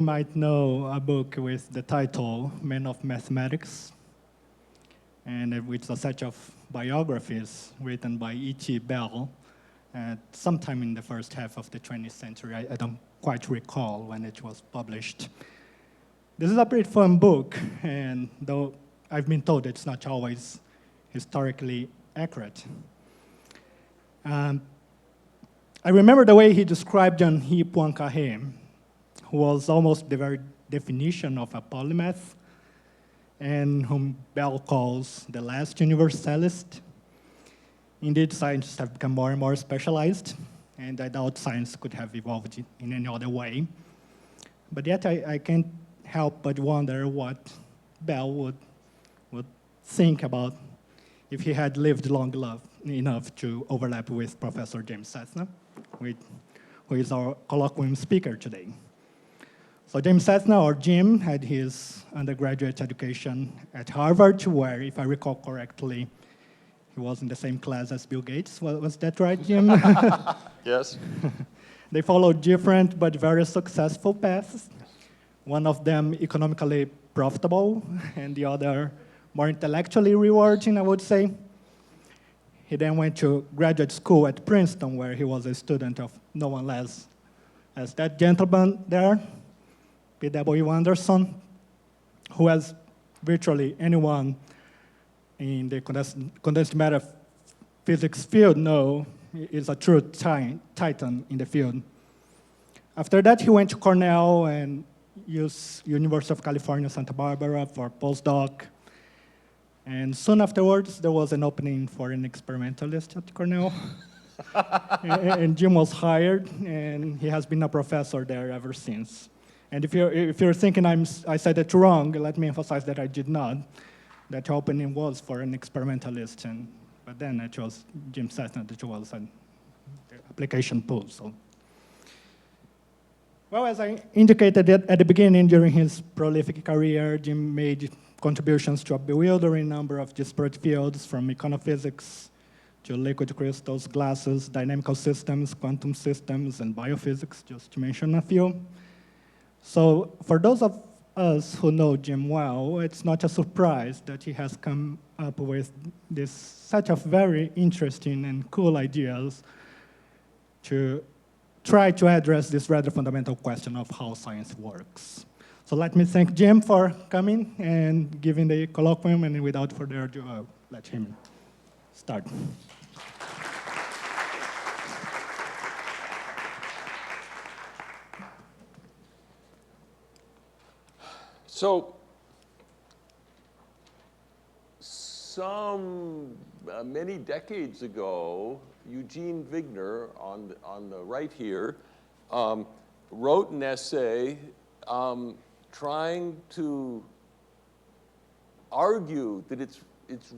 might know a book with the title Men of Mathematics, and which is a set of biographies written by E.T. Bell sometime in the first half of the 20th century. I don't quite recall when it was published. This is a pretty fun book, and though I've been told it's not always historically accurate. I remember the way he described Jean-Henri Poincaré, who was almost the very definition of a polymath, and whom Bell calls the last universalist. Indeed, scientists have become more and more specialized, and I doubt science could have evolved in any other way. But yet I can't help but wonder what Bell would think about if he had lived long enough to overlap with Professor James Sethna, who is our colloquium speaker today. So James Sethna, or Jim, had his undergraduate education at Harvard, where, if I recall correctly, he was in the same class as Bill Gates. Was that right, Jim? Yes. They followed different but very successful paths. One of them economically profitable, and the other more intellectually rewarding, I would say. He then went to graduate school at Princeton, where he was a student of no one less as that gentleman there, P.W. Anderson, who, as virtually anyone in the condensed matter physics field know, is a true titan in the field. After that, he went to Cornell and used University of California, Santa Barbara for postdoc. And soon afterwards, there was an opening for an experimentalist at Cornell. And Jim was hired, and he has been a professor there ever since. And if you're thinking I said it wrong, let me emphasize that I did not. That opening was for an experimentalist, but then it was Jim Sethna that was an application pool. So. Well, as I indicated at the beginning, during his prolific career, Jim made contributions to a bewildering number of disparate fields, from econophysics to liquid crystals, glasses, dynamical systems, quantum systems, and biophysics, just to mention a few. So for those of us who know Jim well, it's not a surprise that he has come up with this set of very interesting and cool ideas to try to address this rather fundamental question of how science works. So let me thank Jim for coming and giving the colloquium, and without further ado, I'll let him start. So, many decades ago, Eugene Wigner, on the right here, wrote an essay trying to argue that it's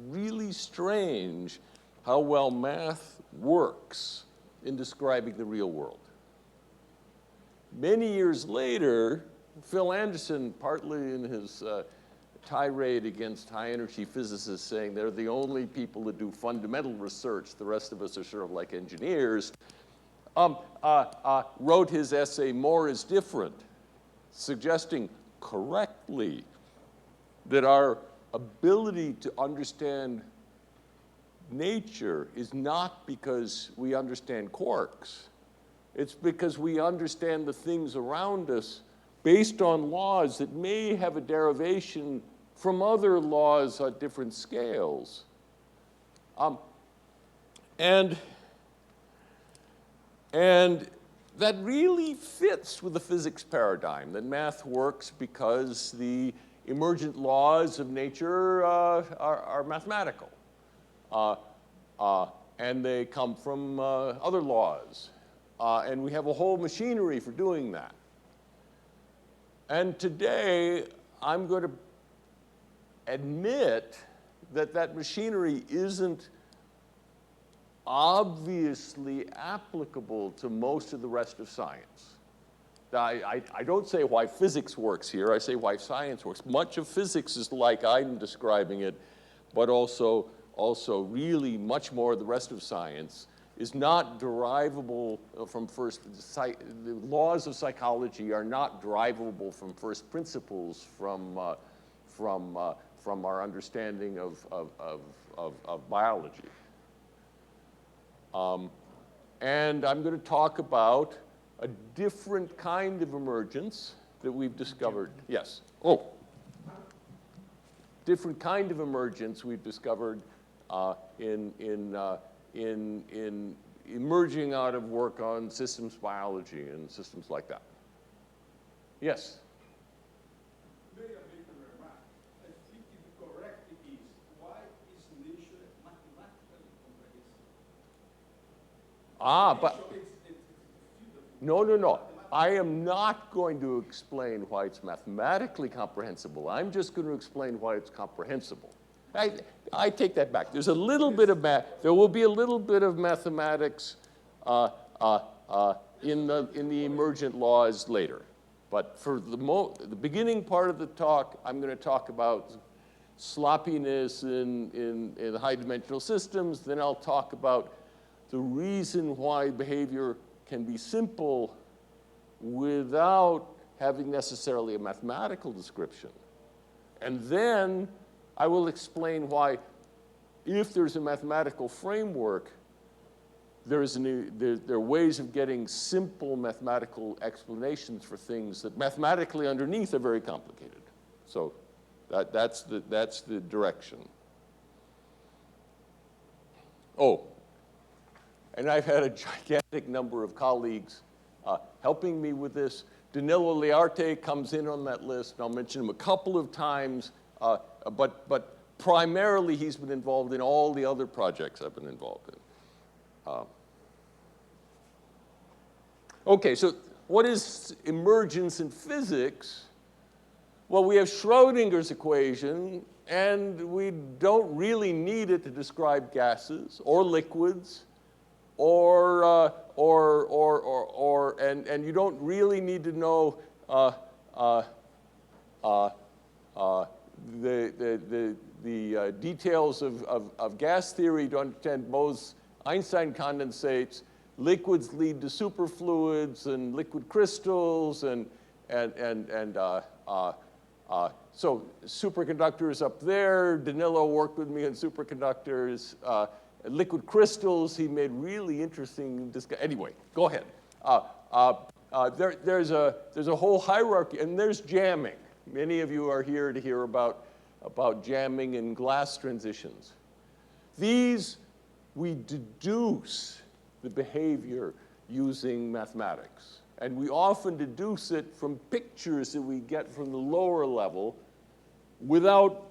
really strange how well math works in describing the real world. Many years later, Phil Anderson, partly in his tirade against high-energy physicists, saying they're the only people that do fundamental research, the rest of us are sort of like engineers, wrote his essay, More is Different, suggesting correctly that our ability to understand nature is not because we understand quarks. It's because we understand the things around us based on laws that may have a derivation from other laws at different scales. And that really fits with the physics paradigm, that math works because the emergent laws of nature are mathematical. And they come from other laws. And we have a whole machinery for doing that. And today, I'm going to admit that that machinery isn't obviously applicable to most of the rest of science. I don't say why physics works here, I say why science works. Much of physics is like I'm describing it, but also really much more of the rest of science is not derivable from the laws of psychology are not derivable from first principles from our understanding of biology. And I'm going to talk about a different kind of emergence that we've discovered. Yes. Oh. Different kind of emergence we've discovered in emerging out of work on systems biology and systems like that. Yes? May I make a remark? I think the correct is, why is nature mathematically comprehensible? But no. I am not going to explain why it's mathematically comprehensible. I'm just going to explain why it's comprehensible. I take that back. There's a little bit of math. There will be a little bit of mathematics in the emergent laws later. But for the beginning part of the talk, I'm going to talk about sloppiness in high-dimensional systems. Then I'll talk about the reason why behavior can be simple without having necessarily a mathematical description. And then I will explain why, if there's a mathematical framework, there are ways of getting simple mathematical explanations for things that mathematically underneath are very complicated. So that's the direction. Oh, and I've had a gigantic number of colleagues helping me with this. Danilo Liarte comes in on that list. I'll mention him a couple of times, but primarily he's been involved in all the other projects I've been involved in. Okay, so what is emergence in physics? Well, we have Schrodinger's equation, and we don't really need it to describe gases or liquids, and you don't really need to know the details of gas theory to understand Bose-Einstein condensates. Liquids lead to superfluids and liquid crystals, so superconductors up there. Danilo worked with me on superconductors. Liquid crystals, he made really interesting anyway, go ahead. There's a whole hierarchy, and there's jamming. Many of you are here to hear about jamming and glass transitions. These, we deduce the behavior using mathematics. And we often deduce it from pictures that we get from the lower level without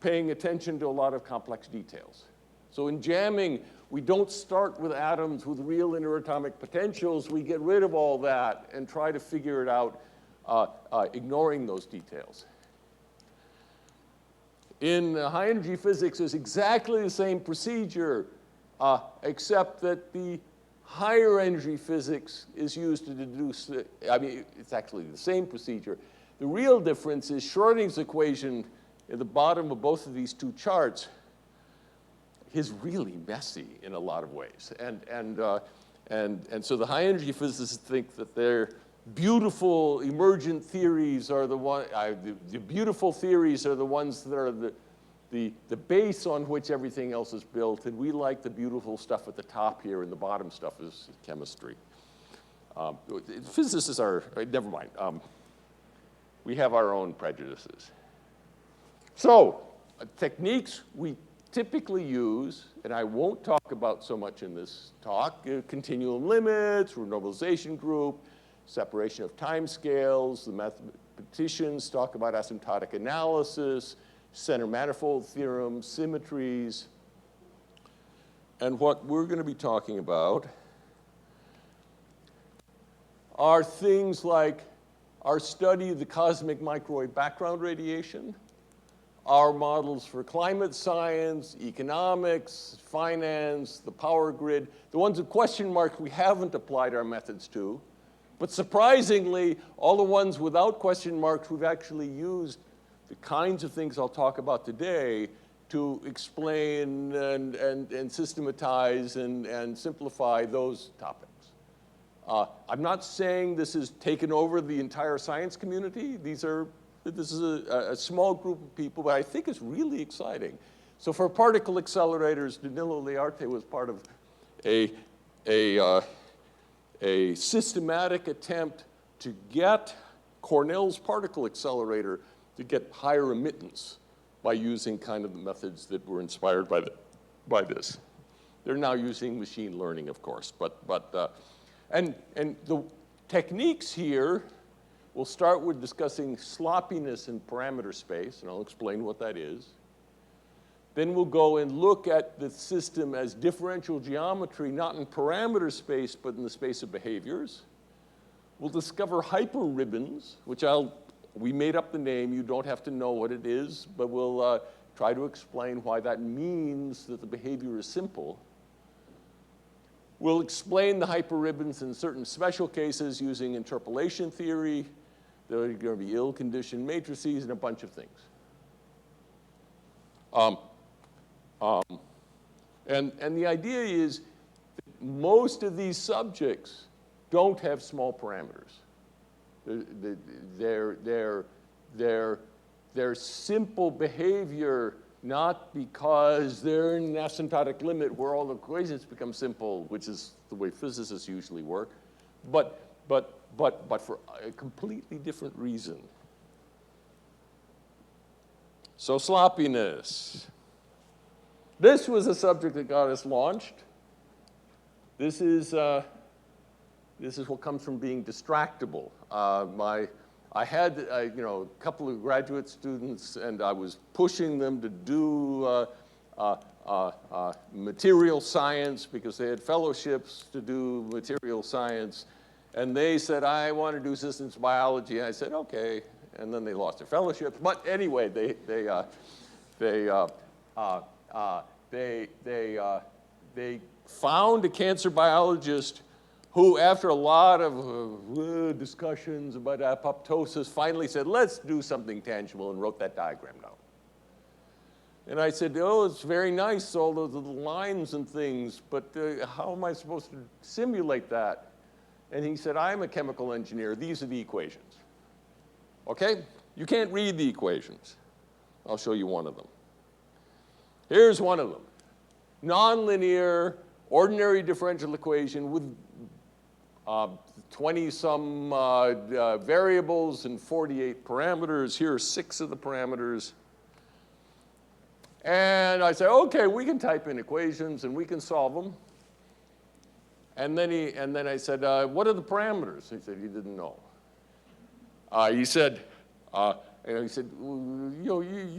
paying attention to a lot of complex details. So in jamming, we don't start with atoms with real interatomic potentials. We get rid of all that and try to figure it out, ignoring those details. In high-energy physics, there's exactly the same procedure, except that the higher energy physics is used to deduce, it's actually the same procedure. The real difference is Schrodinger's equation at the bottom of both of these two charts is really messy in a lot of ways. And so the high energy physicists think that their beautiful emergent theories are the beautiful theories are the ones that are the base on which everything else is built, and we like the beautiful stuff at the top here, and the bottom stuff is chemistry. Physicists are, never mind. We have our own prejudices. So, techniques we typically use, and I won't talk about so much in this talk, continuum limits, renormalization group, separation of timescales. The mathematicians talk about asymptotic analysis, center manifold theorem, symmetries. And what we're going to be talking about are things like our study of the cosmic microwave background radiation, our models for climate science, economics, finance, the power grid, the ones with question marks we haven't applied our methods to. But surprisingly, all the ones without question marks, we've actually used the kinds of things I'll talk about today to explain and systematize and simplify those topics. I'm not saying this has taken over the entire science community. This is a small group of people, but I think it's really exciting. So for particle accelerators, Danilo Learte was part of a systematic attempt to get Cornell's particle accelerator to get higher emittance by using kind of the methods that were inspired by this. They're now using machine learning, of course, and the techniques here, we'll start with discussing sloppiness in parameter space, and I'll explain what that is. Then we'll go and look at the system as differential geometry, not in parameter space, but in the space of behaviors. We'll discover hyperribbons, which we made up the name. You don't have to know what it is, but we'll try to explain why that means that the behavior is simple. We'll explain the hyperribbons in certain special cases using interpolation theory. There are going to be ill-conditioned matrices and a bunch of things. And the idea is that most of these subjects don't have small parameters. They're simple behavior, not because they're in an asymptotic limit where all the equations become simple, which is the way physicists usually work, but for a completely different reason. So sloppiness. This was a subject that got us launched. This is what comes from being distractible. I had a couple of graduate students, and I was pushing them to do material science because they had fellowships to do material science. And they said, I want to do systems biology. And I said, okay. And then they lost their fellowships. But anyway, they found a cancer biologist who, after a lot of discussions about apoptosis, finally said, let's do something tangible, and wrote that diagram down. And I said, oh, it's very nice, all those little lines and things, but how am I supposed to simulate that? And he said, I'm a chemical engineer. These are the equations. Okay? You can't read the equations. I'll show you one of them. Here's one of them. Nonlinear, ordinary differential equation with 20-some variables and 48 parameters. Here are 6 of the parameters. And I said, okay, we can type in equations and we can solve them. And then I said, what are the parameters? He said, he didn't know. He said, you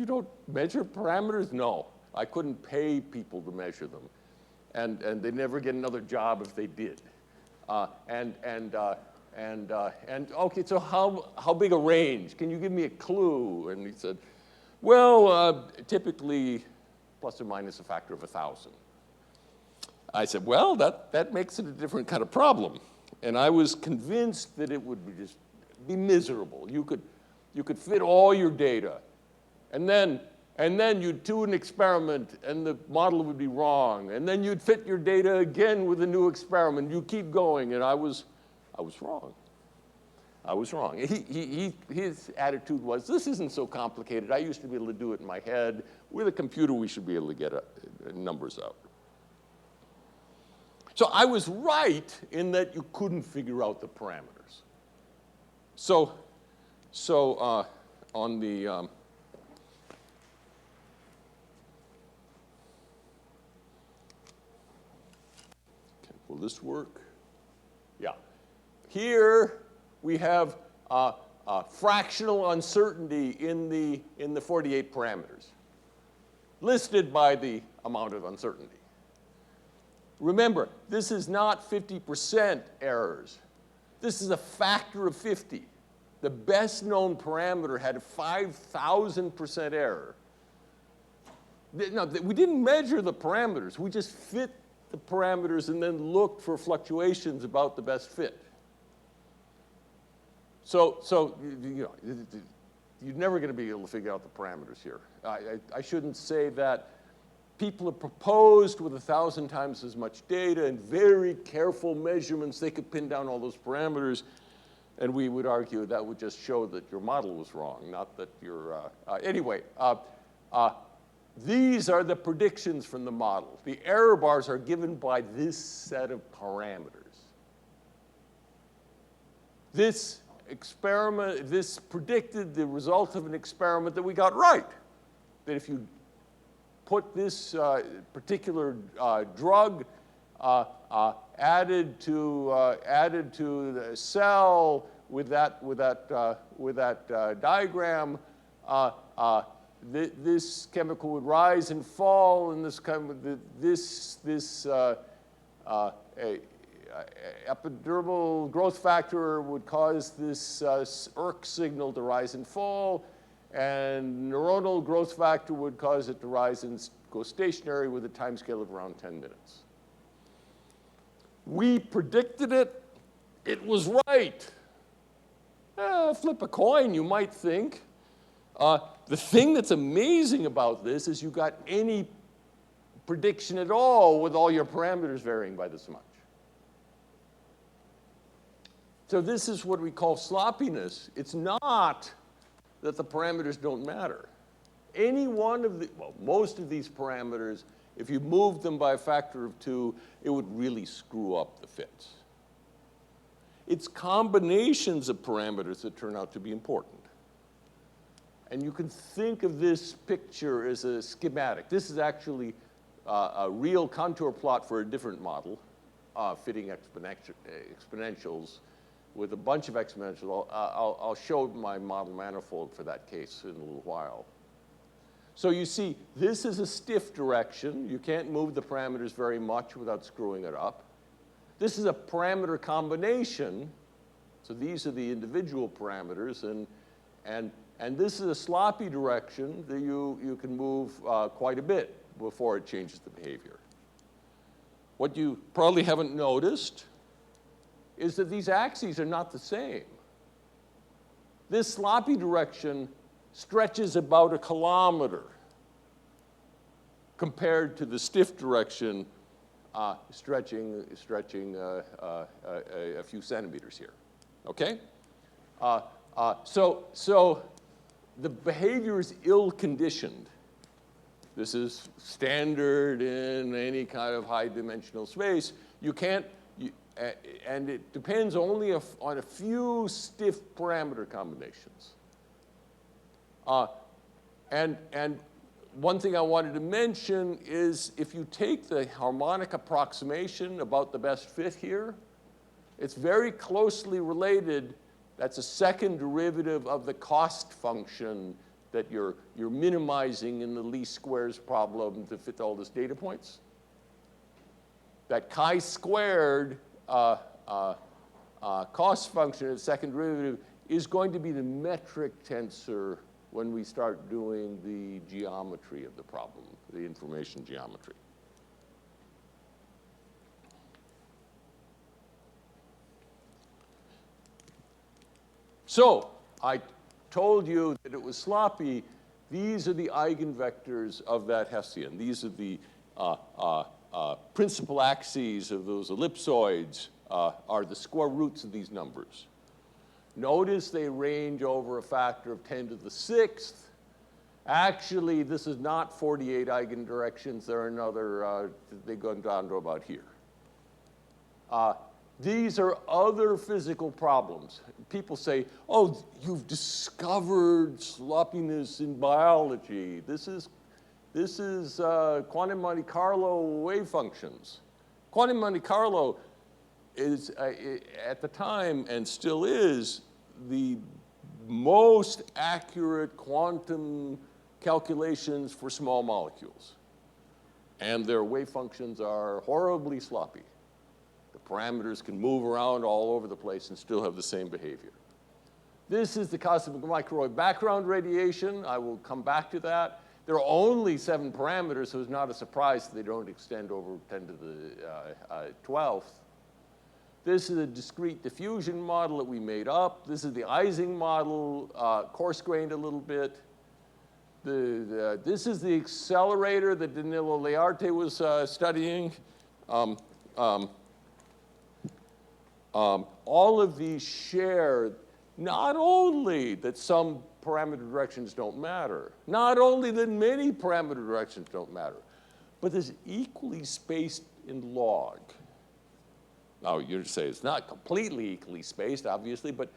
don't measure parameters? No, I couldn't pay people to measure them. And they'd never get another job if they did. Okay, so how big a range? Can you give me a clue? And he said, well, typically plus or minus a factor of 1,000. I said, well, that makes it a different kind of problem. And I was convinced that it would be miserable. You could fit all your data, and then you'd do an experiment, and the model would be wrong, and then you'd fit your data again with a new experiment. You keep going, and I was wrong. I was wrong. His attitude was, this isn't so complicated. I used to be able to do it in my head. With a computer, we should be able to get numbers out. So I was right in that you couldn't figure out the parameters. So on the okay, will this work? Yeah. Here we have fractional uncertainty in the 48 parameters, listed by the amount of uncertainty. Remember, this is not 50% errors. This is a factor of 50. The best known parameter had a 5,000% error. No, we didn't measure the parameters. We just fit the parameters and then looked for fluctuations about the best fit. So you're never going to be able to figure out the parameters here. I shouldn't say that. People have proposed with 1,000 times as much data and very careful measurements, they could pin down all those parameters, and we would argue that would just show that your model was wrong, not that your, anyway. These are the predictions from the model. The error bars are given by this set of parameters. This experiment, this predicted the result of an experiment that we got right. That if you put this particular drug added to the cell with that diagram, this chemical would rise and fall, and this epidermal growth factor would cause this ERK signal to rise and fall, and neuronal growth factor would cause it to rise and go stationary with a time scale of around 10 minutes. We predicted it. It was right. Flip a coin, you might think. The thing that's amazing about this is you got any prediction at all with all your parameters varying by this much. So this is what we call sloppiness. It's not that the parameters don't matter. Any one of the, well, most of these parameters, if you moved them by a factor of 2, it would really screw up the fits. It's combinations of parameters that turn out to be important. And you can think of this picture as a schematic. This is actually a real contour plot for a different model, fitting exponentials with a bunch of exponentials. I'll show my model manifold for that case in a little while. So you see, this is a stiff direction. You can't move the parameters very much without screwing it up. This is a parameter combination. So these are the individual parameters. And this is a sloppy direction that you can move quite a bit before it changes the behavior. What you probably haven't noticed is that these axes are not the same. This sloppy direction stretches about 1 kilometer compared to the stiff direction stretching a few centimeters here, okay? So the behavior is ill-conditioned. This is standard in any kind of high-dimensional space. You can't, and it depends only on a few stiff parameter combinations. And one thing I wanted to mention is if you take the harmonic approximation about the best fit here, it's very closely related. That's a second derivative of the cost function that you're minimizing in the least squares problem to fit all these data points. That chi-squared cost function of the second derivative is going to be the metric tensor when we start doing the geometry of the problem, the information geometry. So I told you that it was sloppy. These are the eigenvectors of that Hessian. These are the principal axes of those ellipsoids are the square roots of these numbers. Notice they range over a factor of 10 to the 6th. Actually, this is not 48 eigendirections. There are another, they go down to about here. These are other physical problems. People say, oh, you've discovered sloppiness in biology. This is quantum Monte Carlo wave functions. Quantum Monte Carlo is, at the time, and still is, the most accurate quantum calculations for small molecules. And their wave functions are horribly sloppy. The parameters can move around all over the place and still have the same behavior. This is the cosmic microwave background radiation. I will come back to that. There are only 7 parameters, so it's not a surprise that they don't extend over 10 to the 12th. This is a discrete diffusion model that we made up. This is the Ising model, coarse-grained a little bit. This is the accelerator that Danilo Learte was studying. All of these share not only that some parameter directions don't matter, not only that many parameter directions don't matter, but there's equally spaced in log. Now, you'd say it's not completely equally spaced, obviously, but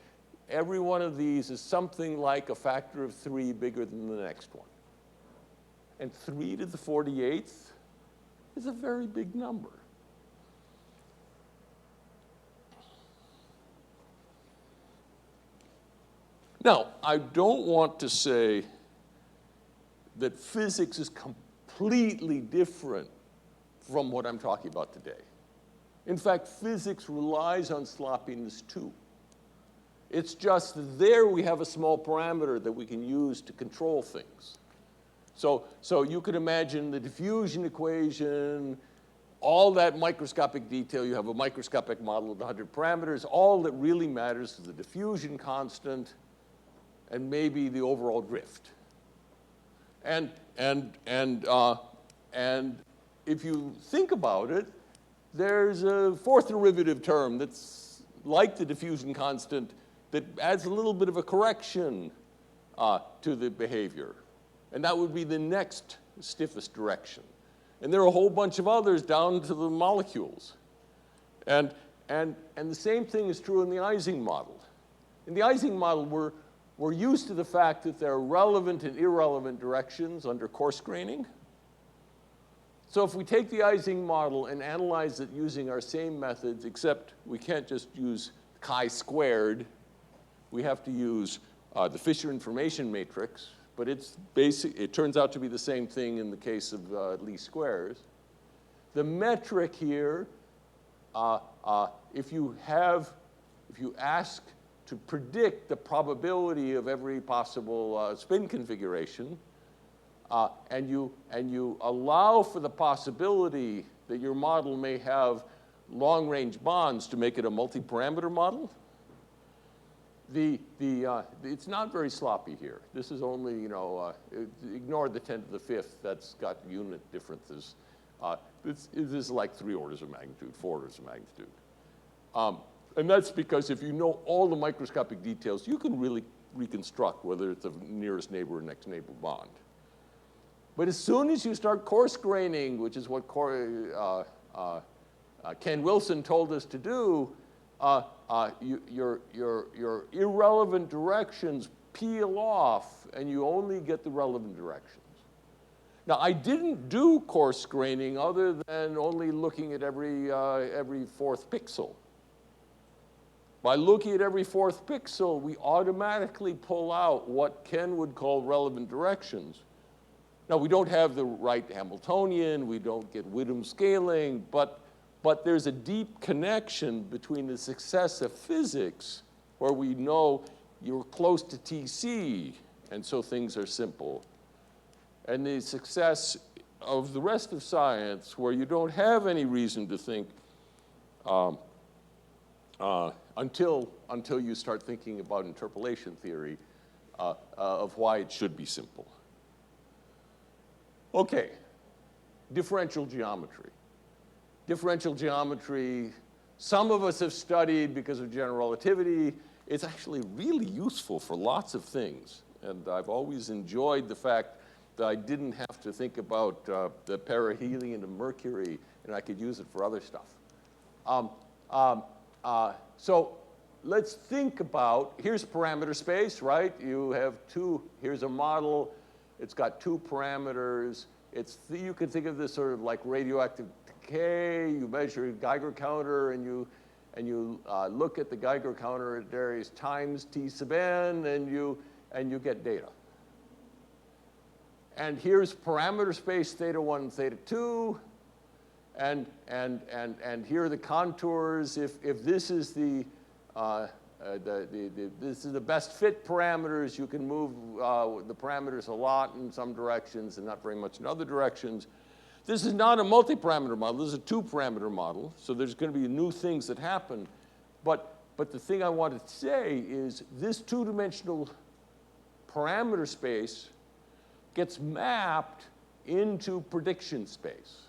every one of these is something like a factor of 3 bigger than the next one. And 3 to the 48th is a very big number. Now, I don't want to say that physics is completely different from what I'm talking about today. In fact, physics relies on sloppiness too. It's just that there we have a small parameter that we can use to control things. So you could imagine the diffusion equation, all that microscopic detail. You have a microscopic model of 100 parameters. All that really matters is the diffusion constant and maybe the overall drift. And if you think about it, there's a fourth derivative term that's like the diffusion constant that adds a little bit of a correction to the behavior. And that would be the next stiffest direction. And there are a whole bunch of others down to the molecules. And the same thing is true in the Ising model. In the Ising model, we're used to the fact that there are relevant and irrelevant directions under coarse graining. So if we take the Ising model and analyze it using our same methods, except we can't just use chi-squared, we have to use the Fisher information matrix, but it turns out to be the same thing in the case of least squares. The metric here, if you ask to predict the probability of every possible spin configuration, and you allow for the possibility that your model may have long-range bonds to make it a multi-parameter model, it's not very sloppy here. This is only, ignore the 10 to the 5th. That's got unit differences. This is like 3 orders of magnitude, 4 orders of magnitude. And that's because if you know all the microscopic details, you can really reconstruct whether it's the nearest neighbor or next neighbor bond. But as soon as you start coarse graining, which is what Ken Wilson told us to do, your irrelevant directions peel off, and you only get the relevant directions. Now, I didn't do coarse graining other than only looking at every 4th pixel. By looking at every 4th pixel, we automatically pull out what Ken would call relevant directions. Now, we don't have the right Hamiltonian, we don't get Widom scaling, but there's a deep connection between the success of physics, where we know you're close to TC, and so things are simple, and the success of the rest of science, where you don't have any reason to think until you start thinking about interpolation theory of why it should be simple. Okay, differential geometry. Differential geometry, some of us have studied because of general relativity. It's actually really useful for lots of things. And I've always enjoyed the fact that I didn't have to think about the perihelion of Mercury, and I could use it for other stuff. So let's think about, here's parameter space, right? You have here's a model. It's got 2 parameters. You can think of this sort of like radioactive decay. You measure a Geiger counter, and you look at the Geiger counter at various times t sub n, and you get data. And here's parameter space theta 1, theta 2, and here are the contours. If this is this is the best fit parameters, you can move the parameters a lot in some directions and not very much in other directions. This is not a multi-parameter model. This is a two-parameter model. So there's going to be new things that happen. But the thing I wanted to say is this two-dimensional parameter space gets mapped into prediction space.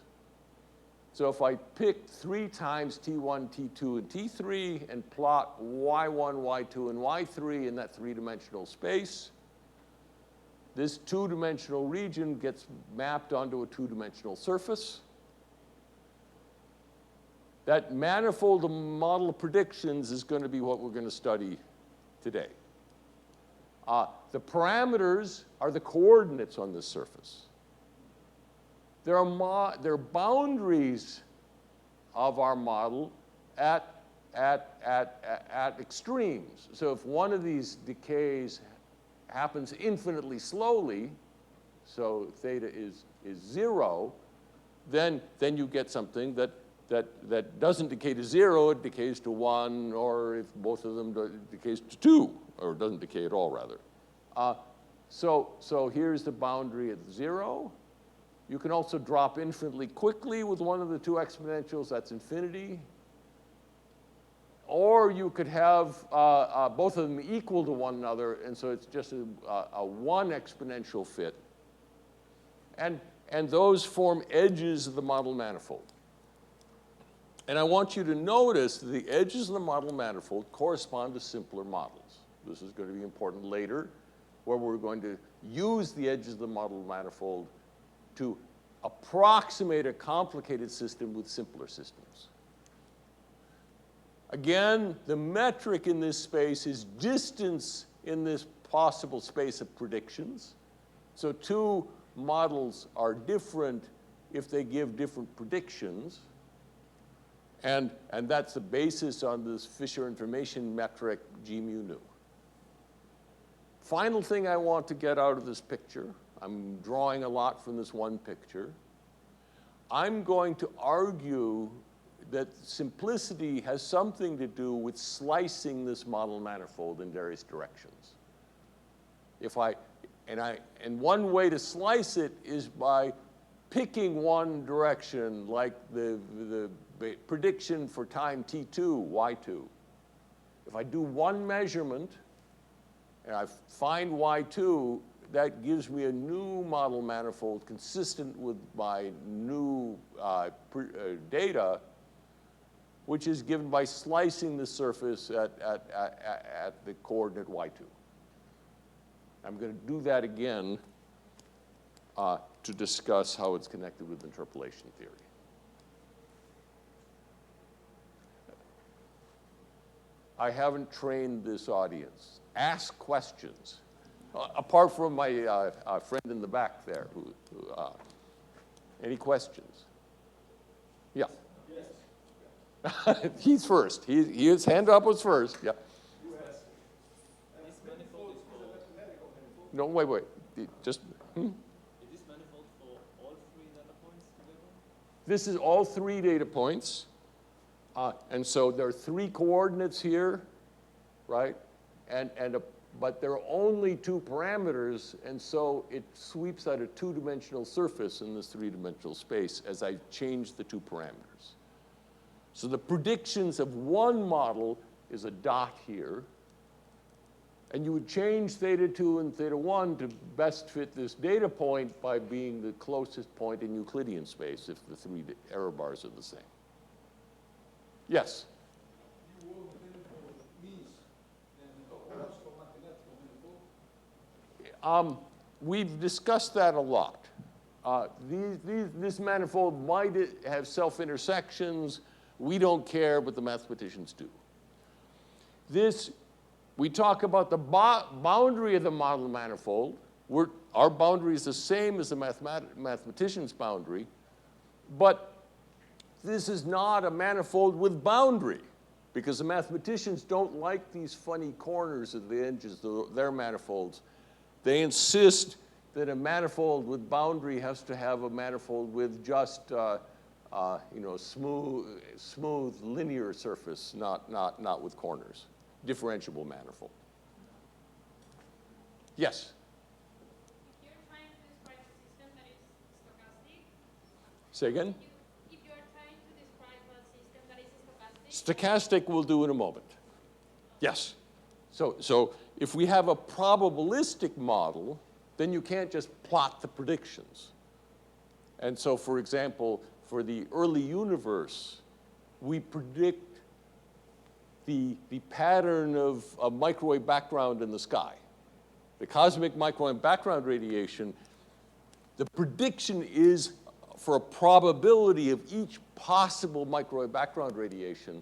So if I pick 3 times T1, T2, and T3 and plot Y1, Y2, and Y3 in that three-dimensional space, this two-dimensional region gets mapped onto a two-dimensional surface. That manifold model of predictions is going to be what we're going to study today. The parameters are the coordinates on this surface. There are boundaries of our model at extremes. So if one of these decays happens infinitely slowly, so theta is 0, then you get something that doesn't decay to 0, it decays to 1, or if both of them decays to 2, or doesn't decay at all, rather. So here's the boundary at 0. You can also drop infinitely quickly with one of the two exponentials, that's infinity. Or you could have both of them equal to one another, and so it's just a one exponential fit. And those form edges of the model manifold. And I want you to notice that the edges of the model manifold correspond to simpler models. This is going to be important later, where we're going to use the edges of the model manifold to approximate a complicated system with simpler systems. Again, the metric in this space is distance in this possible space of predictions. So two models are different if they give different predictions. And that's the basis on this Fisher information metric G mu nu. Final thing I want to get out of this picture, I'm drawing a lot from this one picture. I'm going to argue that simplicity has something to do with slicing this model manifold in various directions. And one way to slice it is by picking one direction, like the prediction for time T2, Y2. If I do one measurement and I find Y2, that gives me a new model manifold consistent with my new data, which is given by slicing the surface at the coordinate Y2. I'm going to do that again to discuss how it's connected with interpolation theory. I haven't trained this audience. Ask questions. Apart from my friend in the back there, any questions? Yeah. Yes. He's first. His hand up was first. Yeah. No, wait. Just. Is this manifold for all 3 data points together? This is all 3 data points. And so there are 3 coordinates here, right? But there are only 2 parameters, and so it sweeps out a 2-dimensional surface in this 3-dimensional space as I change the 2 parameters. So the predictions of one model is a dot here, and you would change theta 2 and theta 1 to best fit this data point by being the closest point in Euclidean space if the 3 error bars are the same. Yes? We've discussed that a lot. This manifold might have self-intersections. We don't care, but the mathematicians do. We talk about the boundary of the model manifold. Our boundary is the same as the mathematician's boundary, but this is not a manifold with boundary, because the mathematicians don't like these funny corners at the edges of their manifolds. They insist that a manifold with boundary has to have a manifold with just smooth linear surface, not with corners. Differentiable manifold. Yes? If you're trying to describe a system that is Say again? If you are trying to describe a system that is stochastic. Stochastic we'll do in a moment. Yes. So if we have a probabilistic model, then you can't just plot the predictions. And so, for example, for the early universe, we predict the pattern of a microwave background in the sky. The cosmic microwave background radiation, the prediction is for a probability of each possible microwave background radiation.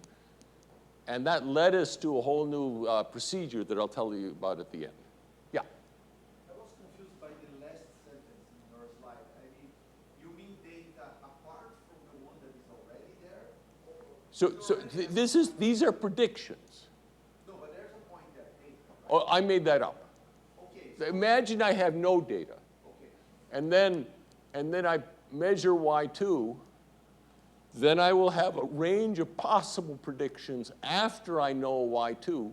And that led us to a whole new procedure that I'll tell you about at the end. Yeah? I was confused by the last sentence in your slide. I mean, you mean data apart from the one that is already there? These are predictions. No, but there's a point there. Data, right? Oh, I made that up. Okay. So imagine I have no data. Okay. And then I measure Y2. Then I will have a range of possible predictions after I know Y2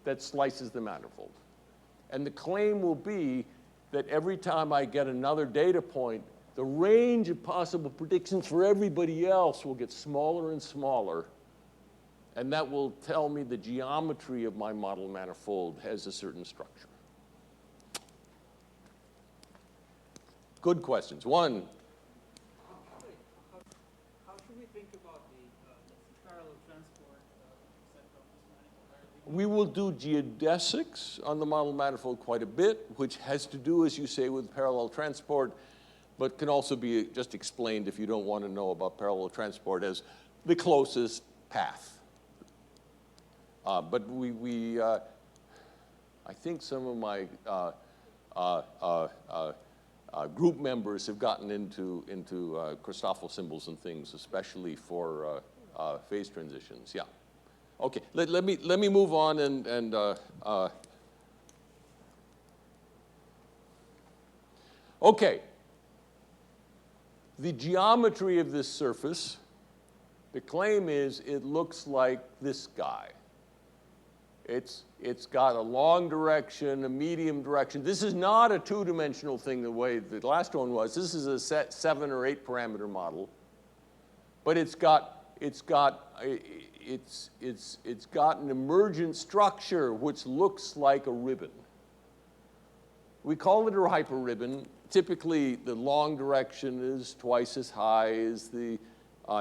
that slices the manifold. And the claim will be that every time I get another data point, the range of possible predictions for everybody else will get smaller and smaller. And that will tell me the geometry of my model manifold has a certain structure. Good questions. One. We will do geodesics on the model manifold quite a bit, which has to do, as you say, with parallel transport, but can also be just explained if you don't want to know about parallel transport as the closest path. But I think some of my group members have gotten into Christoffel symbols and things, especially for phase transitions. Yeah. Okay, let me move on and okay. The geometry of this surface, the claim is it looks like this guy. It's got a long direction, a medium direction. This is not a two-dimensional thing the way the last one was. This is a 7 or 8 parameter model, but it's got an emergent structure which looks like a ribbon. We call it a hyperribbon. Typically, the long direction is twice as high as the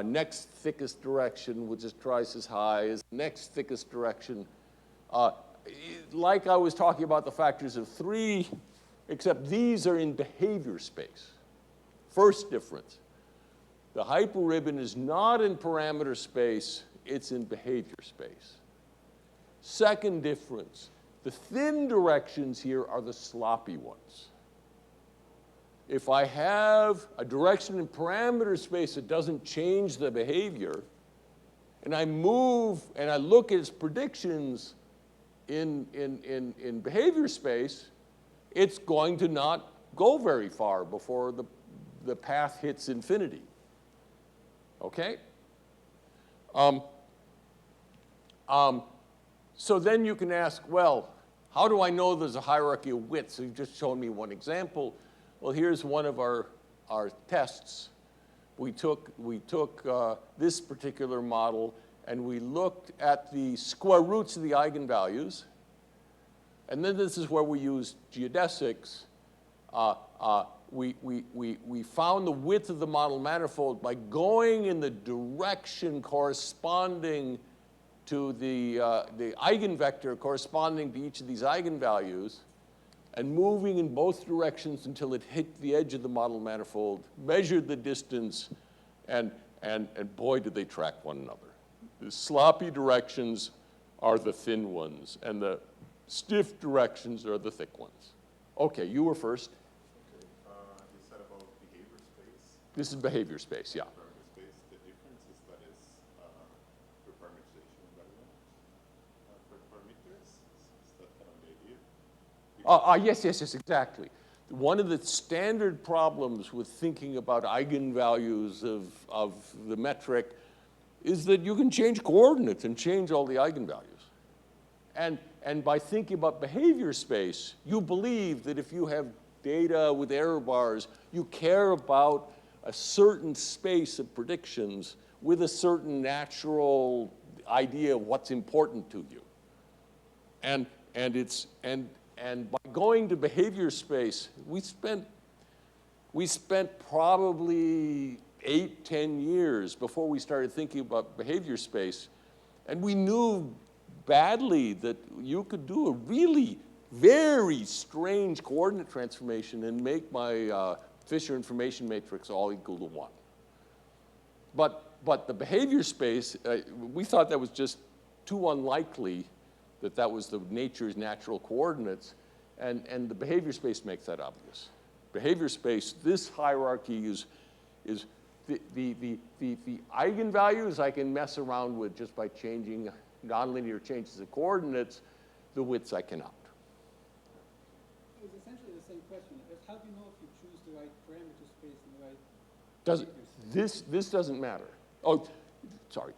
next thickest direction, which is twice as high as the next thickest direction. Like I was talking about the factors of 3, except these are in behavior space. First difference. The hyperribbon is not in parameter space, it's in behavior space. Second difference, the thin directions here are the sloppy ones. If I have a direction in parameter space that doesn't change the behavior, and I move and I look at its predictions in behavior space, it's going to not go very far before the path hits infinity. Okay? So then you can ask, well, how do I know there's a hierarchy of widths? So you've just shown me one example. Well, here's one of our tests. We took this particular model and we looked at the square roots of the eigenvalues. And then this is where we used geodesics. We found the width of the model manifold by going in the direction corresponding to the eigenvector corresponding to each of these eigenvalues and moving in both directions until it hit the edge of the model manifold, measured the distance, and boy, did they track one another. The sloppy directions are the thin ones, and the stiff directions are the thick ones. Okay, you were first. Okay, you said about behavior space. This is behavior space, yeah. Behavior space, the difference is that is parameterization invariant for parameters. Is that kind of the idea? Yes, exactly. One of the standard problems with thinking about eigenvalues of the metric is that you can change coordinates and change all the eigenvalues. And by thinking about behavior space, you believe that if you have data with error bars, you care about a certain space of predictions with a certain natural idea of what's important to you. And by going to behavior space, we spent probably 8-10 years before we started thinking about behavior space. And we knew badly that you could do a really very strange coordinate transformation and make my Fisher information matrix all equal to 1. But the behavior space, we thought that was just too unlikely that that was the nature's natural coordinates, and the behavior space makes that obvious. Behavior space, this hierarchy is the eigenvalues I can mess around with just by changing nonlinear changes of coordinates. The widths I cannot. It's essentially the same question. How do you know if you choose the right parameter space and the right? This doesn't matter. Oh, sorry.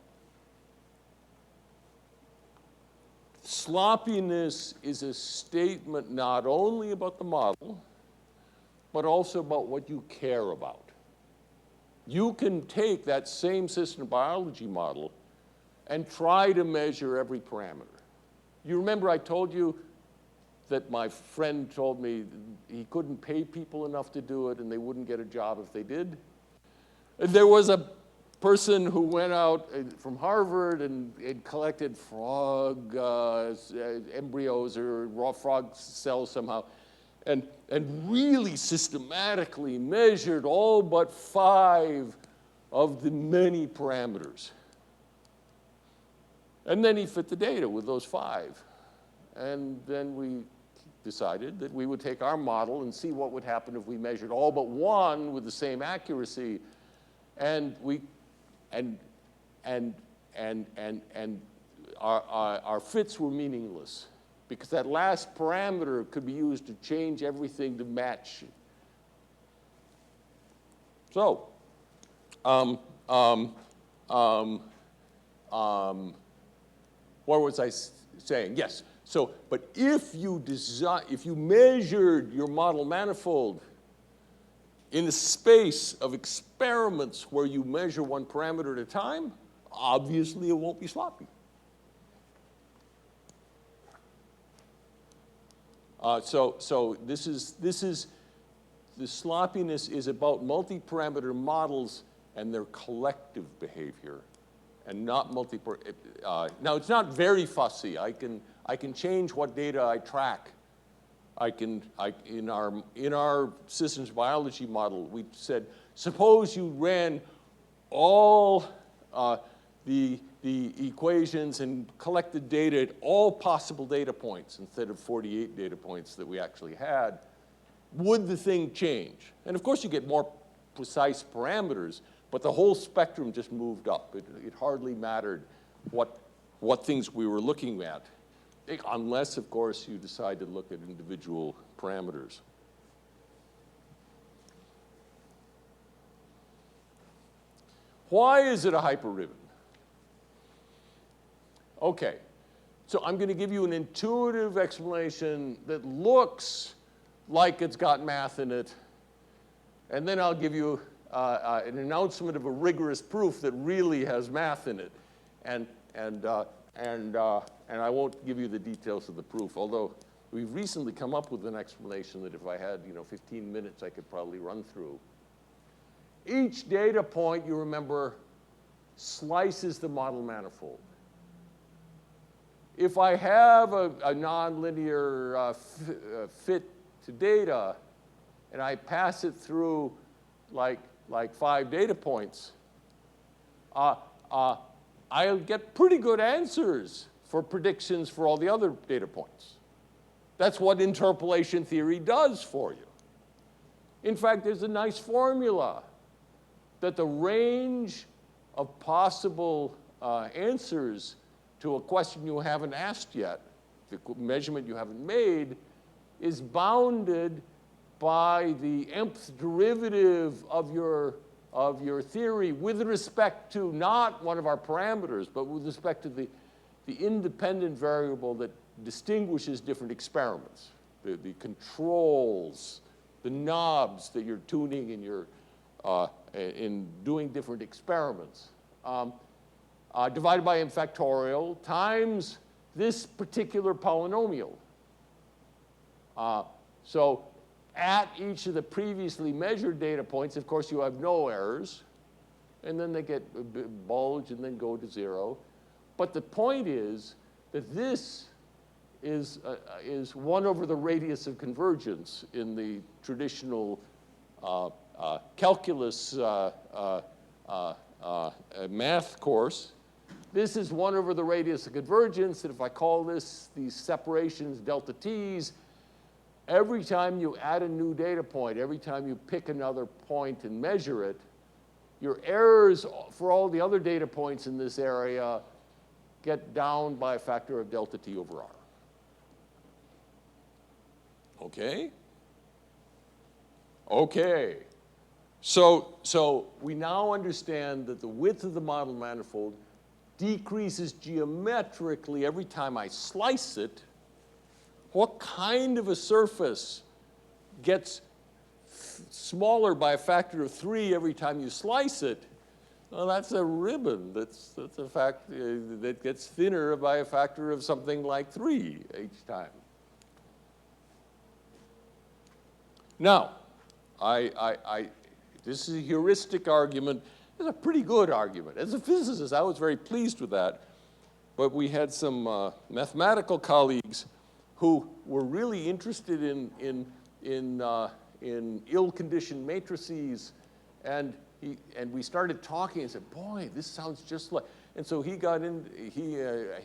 Sloppiness is a statement not only about the model, but also about what you care about. You can take that same system biology model and try to measure every parameter. You remember I told you that my friend told me he couldn't pay people enough to do it and they wouldn't get a job if they did? There was a person who went out from Harvard and collected frog embryos or raw frog cells somehow, and really systematically measured all but 5 of the many parameters. And then he fit the data with those 5. And then we decided that we would take our model and see what would happen if we measured all but 1 with the same accuracy. And our fits were meaningless because that last parameter could be used to change everything to match. So, what was I saying? Yes. So, but if you measured your model manifold in the space of experiments where you measure 1 parameter at a time, obviously it won't be sloppy. So the sloppiness is about multi-parameter models and their collective behavior, and not now it's not very fussy. I can change what data I track. In our systems biology model, we said, suppose you ran all the equations and collected data at all possible data points instead of 48 data points that we actually had. Would the thing change? And of course, you get more precise parameters, but the whole spectrum just moved up. It hardly mattered what things we were looking at, unless, of course, you decide to look at individual parameters. Why is it a hyperribbon? Okay, so I'm going to give you an intuitive explanation that looks like it's got math in it, and then I'll give you an announcement of a rigorous proof that really has math in it, and I won't give you the details of the proof, although we've recently come up with an explanation that if I had 15 minutes, I could probably run through. Each data point, you remember, slices the model manifold. If I have a nonlinear fit to data, and I pass it through like 5 data points, I'll get pretty good answers for predictions for all the other data points. That's what interpolation theory does for you. In fact, there's a nice formula that the range of possible answers to a question you haven't asked yet, the measurement you haven't made, is bounded by the nth derivative of your theory with respect to not one of our parameters, but with respect to the independent variable that distinguishes different experiments, the controls, the knobs that you're tuning in your in doing different experiments. Divided by n factorial times this particular polynomial. So at each of the previously measured data points, of course, you have no errors. And then they get bulge and then go to 0. But the point is that this is 1 over the radius of convergence in the traditional calculus math course. This is 1 over the radius of convergence, and if I call these separations delta t's, every time you add a new data point, every time you pick another point and measure it, your errors for all the other data points in this area get down by a factor of delta t over r. Okay? Okay. So we now understand that the width of the model manifold decreases geometrically every time I slice it. What kind of a surface gets smaller by a factor of 3 every time you slice it? Well, that's a ribbon. That's a fact that gets thinner by a factor of something like 3 each time. Now, this is a heuristic argument. It's a pretty good argument. As a physicist, I was very pleased with that. But we had some mathematical colleagues who were really interested in ill-conditioned matrices, and we started talking and said, boy, this sounds just like, and so he got in,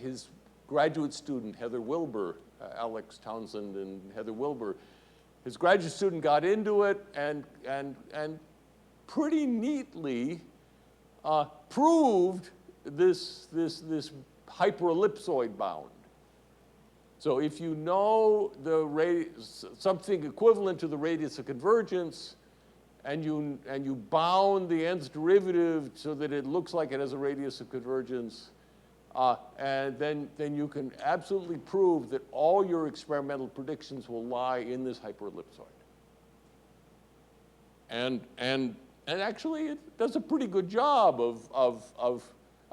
his graduate student, Heather Wilbur, Alex Townsend and Heather Wilbur, his graduate student got into it and pretty neatly proved this hyperellipsoid bound. So if you know something equivalent to the radius of convergence, and you bound the nth derivative so that it looks like it has a radius of convergence, and then you can absolutely prove that all your experimental predictions will lie in this hyperellipsoid. And actually, it does a pretty good job of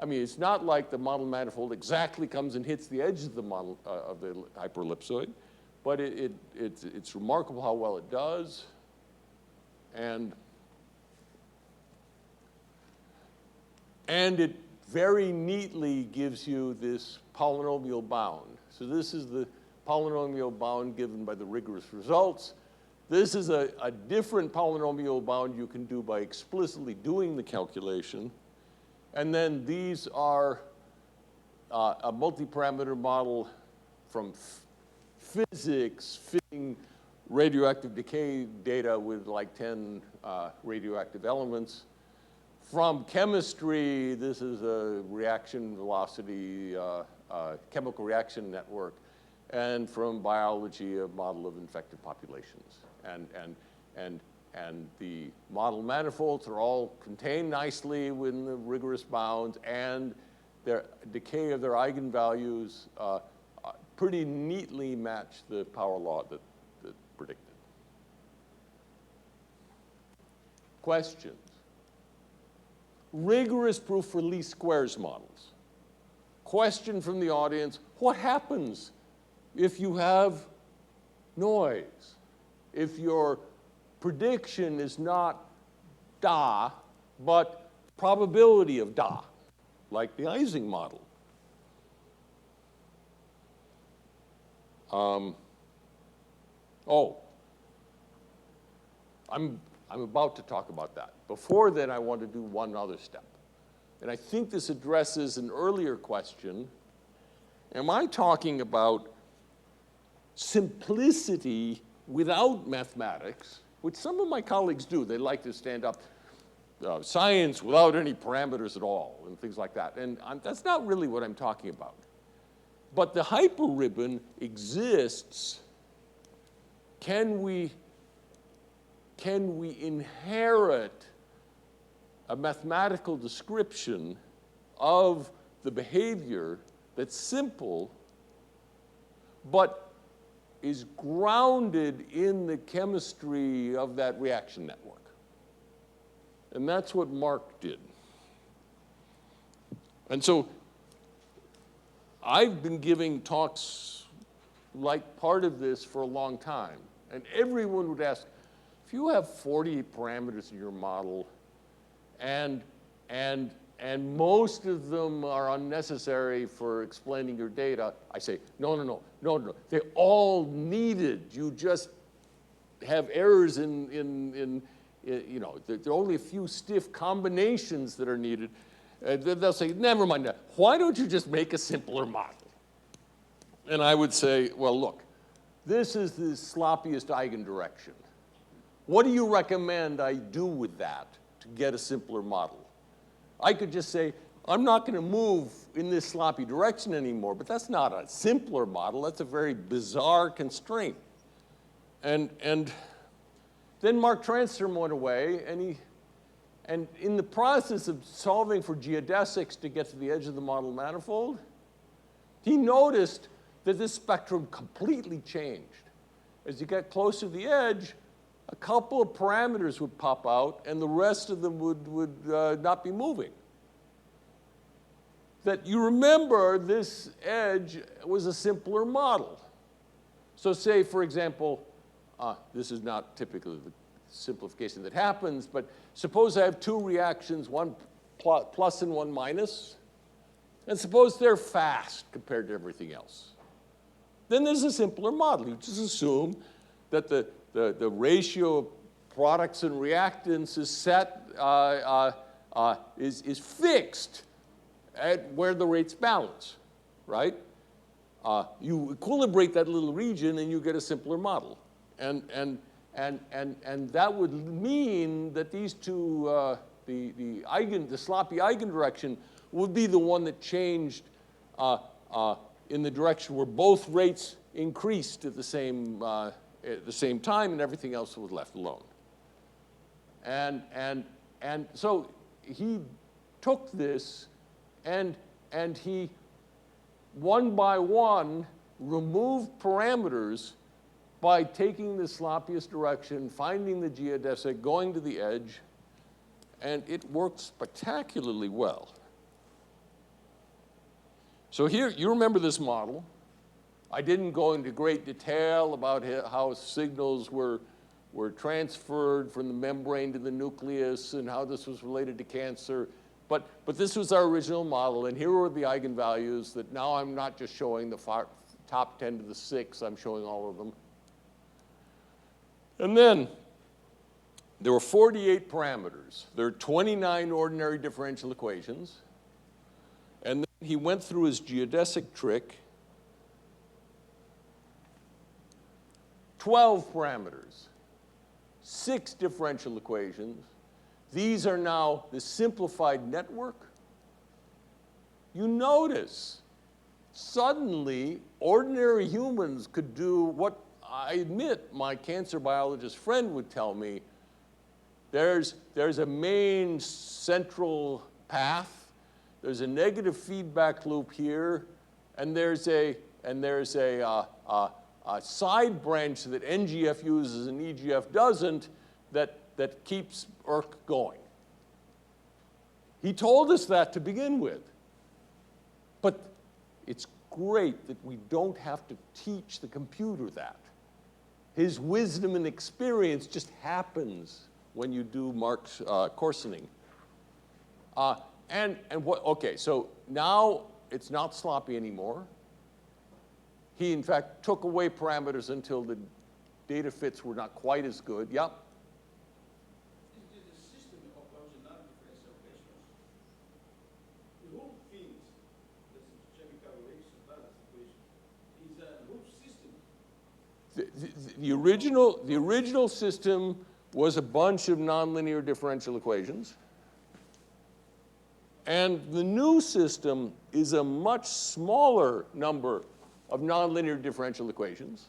I mean, it's not like the model manifold exactly comes and hits the edge of the model of the hyperellipsoid, but it's remarkable how well it does, and it very neatly gives you this polynomial bound. So this is the polynomial bound given by the rigorous results. This is a different polynomial bound you can do by explicitly doing the calculation. And then these are a multi-parameter model from physics fitting radioactive decay data with like 10 radioactive elements. From chemistry, this is a reaction velocity, chemical reaction network. And from biology, a model of infected populations. And the model manifolds are all contained nicely within the rigorous bounds, and their decay of their eigenvalues pretty neatly match the power law that predicted. Questions? Rigorous proof for least squares models. Question from the audience: what happens if you have noise? If your prediction is not da, but probability of da, like the Ising model. I'm about to talk about that. Before then, I want to do one other step. And I think this addresses an earlier question. Am I talking about simplicity without mathematics, which some of my colleagues do? They like to stand up science without any parameters at all and things like that. And that's not really what I'm talking about. But the hyperribbon exists. Can we inherit a mathematical description of the behavior that's simple, but is grounded in the chemistry of that reaction network? And that's what Mark did. And so I've been giving talks like part of this for a long time. And everyone would ask, if you have 48 parameters in your model and most of them are unnecessary for explaining your data, I say, no. They're all needed. You just have errors in you know, there are only a few stiff combinations that are needed. They'll say, never mind that. Why don't you just make a simpler model? And I would say, well, look, this is the sloppiest eigendirection. What do you recommend I do with that to get a simpler model? I could just say, I'm not going to move in this sloppy direction anymore, but that's not a simpler model. That's a very bizarre constraint. And then Mark Transtrom went away, and in the process of solving for geodesics to get to the edge of the model manifold, he noticed that this spectrum completely changed. As you get closer to the edge, a couple of parameters would pop out, and the rest of them would not be moving. That you remember this edge was a simpler model. So say, for example, this is not typically the simplification that happens, but suppose I have two reactions, one plus and one minus, and suppose they're fast compared to everything else. Then there's a simpler model. You just assume that the ratio of products and reactants is set, is fixed at where the rates balance, right? You equilibrate that little region and you get a simpler model. And that would mean that these two, the sloppy eigendirection would be the one that changed in the direction where both rates increased at the same time and everything else was left alone. And so he took this and he, one by one, removed parameters by taking the sloppiest direction, finding the geodesic, going to the edge, and it worked spectacularly well. So here, you remember this model. I didn't go into great detail about how signals were transferred from the membrane to the nucleus and how this was related to cancer. But this was our original model, and here were the eigenvalues that now I'm not just showing the top 10 to the 6, I'm showing all of them. And then there were 48 parameters. There are 29 ordinary differential equations. And then he went through his geodesic trick. 12 parameters, 6 differential equations. These are now the simplified network. You notice, suddenly, ordinary humans could do what I admit my cancer biologist friend would tell me. There's a main central path. There's a negative feedback loop here, and there's a side branch that NGF uses and EGF doesn't that keeps ERK going. He told us that to begin with. But it's great that we don't have to teach the computer that. His wisdom and experience just happens when you do Mark's coarsening. Okay, so now it's not sloppy anymore. He, in fact, took away parameters until the data fits were not quite as good. Yep. This is a system of ordinary differential equations. The whole thing, the chemical relation balance equation, is a whole system. The original system was a bunch of nonlinear differential equations. And the new system is a much smaller number of nonlinear differential equations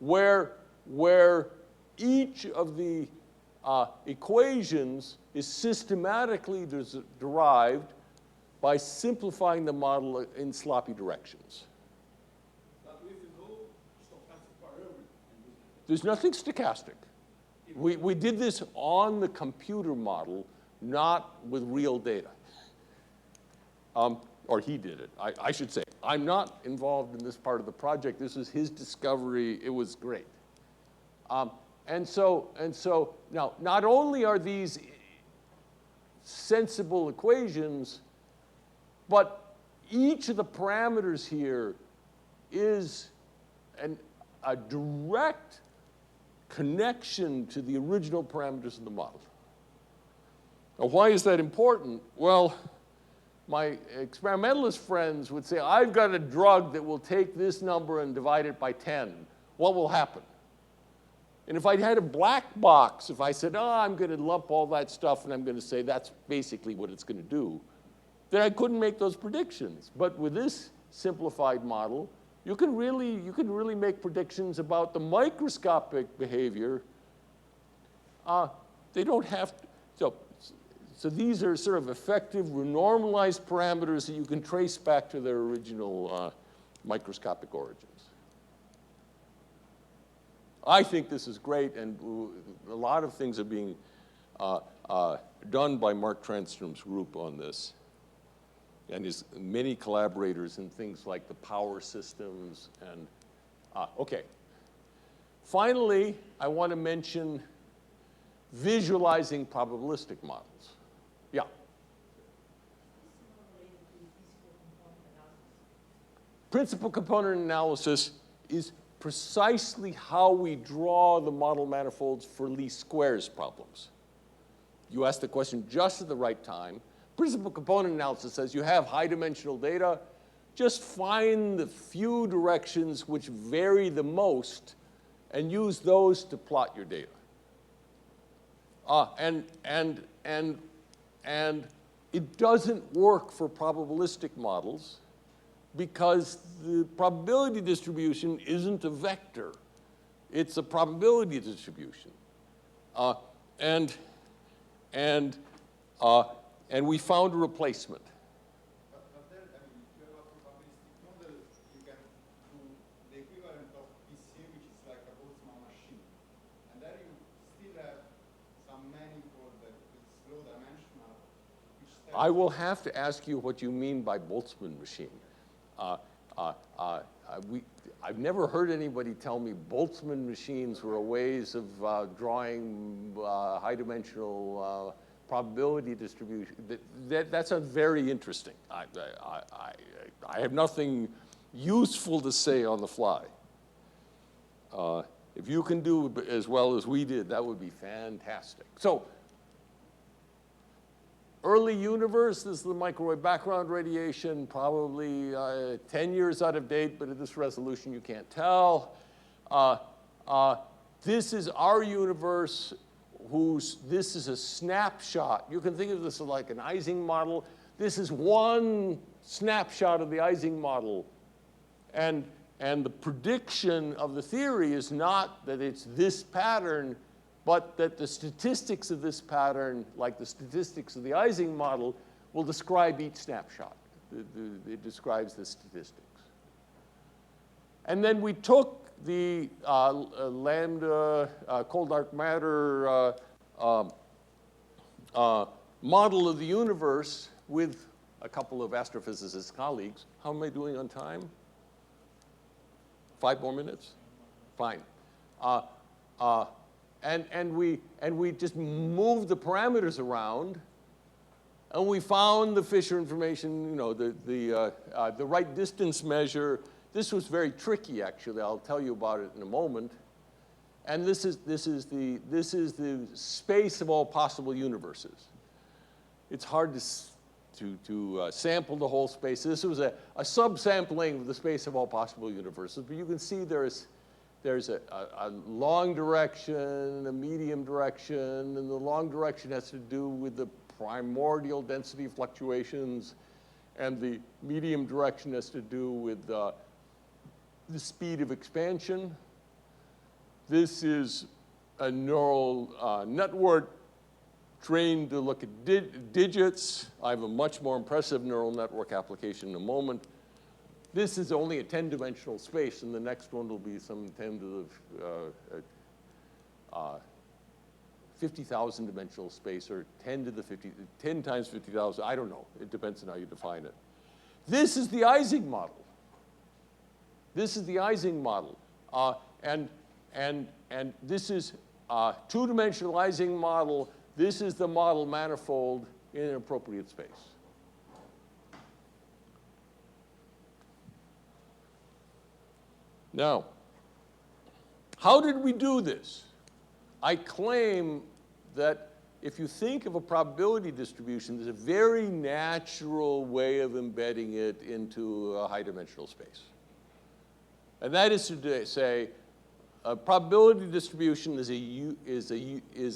where each of the equations is systematically derived by simplifying the model in sloppy directions. But with no stochastic parameter. There's nothing stochastic. We did this on the computer model, not with real data. Or he did it, I should say. I'm not involved in this part of the project. This was his discovery. It was great. And so now, not only are these sensible equations, but each of the parameters here is a direct connection to the original parameters of the model. Now, why is that important? Well, my experimentalist friends would say, I've got a drug that will take this number and divide it by 10. What will happen? And if I had a black box, if I said, oh, I'm going to lump all that stuff and I'm going to say that's basically what it's going to do, then I couldn't make those predictions. But with this simplified model, you can really make predictions about the microscopic behavior. They don't have to. So these are sort of effective, renormalized parameters that you can trace back to their original microscopic origins. I think this is great, and a lot of things are being done by Mark Transtrom's group on this, and his many collaborators in things like the power systems. And okay. Finally, I want to mention visualizing probabilistic models. Yeah. Principal component analysis is precisely how we draw the model manifolds for least squares problems. You ask the question just at the right time. Principal component analysis says you have high-dimensional data, just find the few directions which vary the most and use those to plot your data. And it doesn't work for probabilistic models because the probability distribution isn't a vector. It's a probability distribution. And we found a replacement. But then, I mean, if you have a probabilistic model, you can do the equivalent of PC, which is like a Boltzmann machine. And then you still have some manifold that is low dimensional, which I will have to ask you what you mean by Boltzmann machine. I've never heard anybody tell me Boltzmann machines were ways of drawing high-dimensional probability distribution. That sounds very interesting. I have nothing useful to say on the fly. If you can do as well as we did, that would be fantastic. So, early universe, this is the microwave background radiation, probably 10 years out of date, but at this resolution you can't tell. This is our universe, this is a snapshot. You can think of this as like an Ising model. This is one snapshot of the Ising model. And the prediction of the theory is not that it's this pattern, but that the statistics of this pattern, like the statistics of the Ising model, will describe each snapshot. It describes the statistics. And then we took the lambda cold dark matter model of the universe with a couple of astrophysicist colleagues. How am I doing on time? 5 more minutes? Fine. And we just moved the parameters around, and we found the Fisher information, you know, the right distance measure. This was very tricky, actually. I'll tell you about it in a moment. And this is the space of all possible universes. It's hard to sample the whole space. This was a subsampling of the space of all possible universes, but you can see there's a long direction, a medium direction, and the long direction has to do with the primordial density fluctuations, and the medium direction has to do with the speed of expansion. This is a neural network trained to look at digits. I have a much more impressive neural network application in a moment. This is only a 10-dimensional space, and the next one will be some 10 to the 50,000 dimensional space, or 10 times 50,000, I don't know. It depends on how you define it. This is the Ising model. This is the Ising model. And this is a two-dimensional Ising model. This is the model manifold in an appropriate space. Now, how did we do this? I claim that if you think of a probability distribution, there's a very natural way of embedding it into a high-dimensional space. And that is to say, a probability distribution is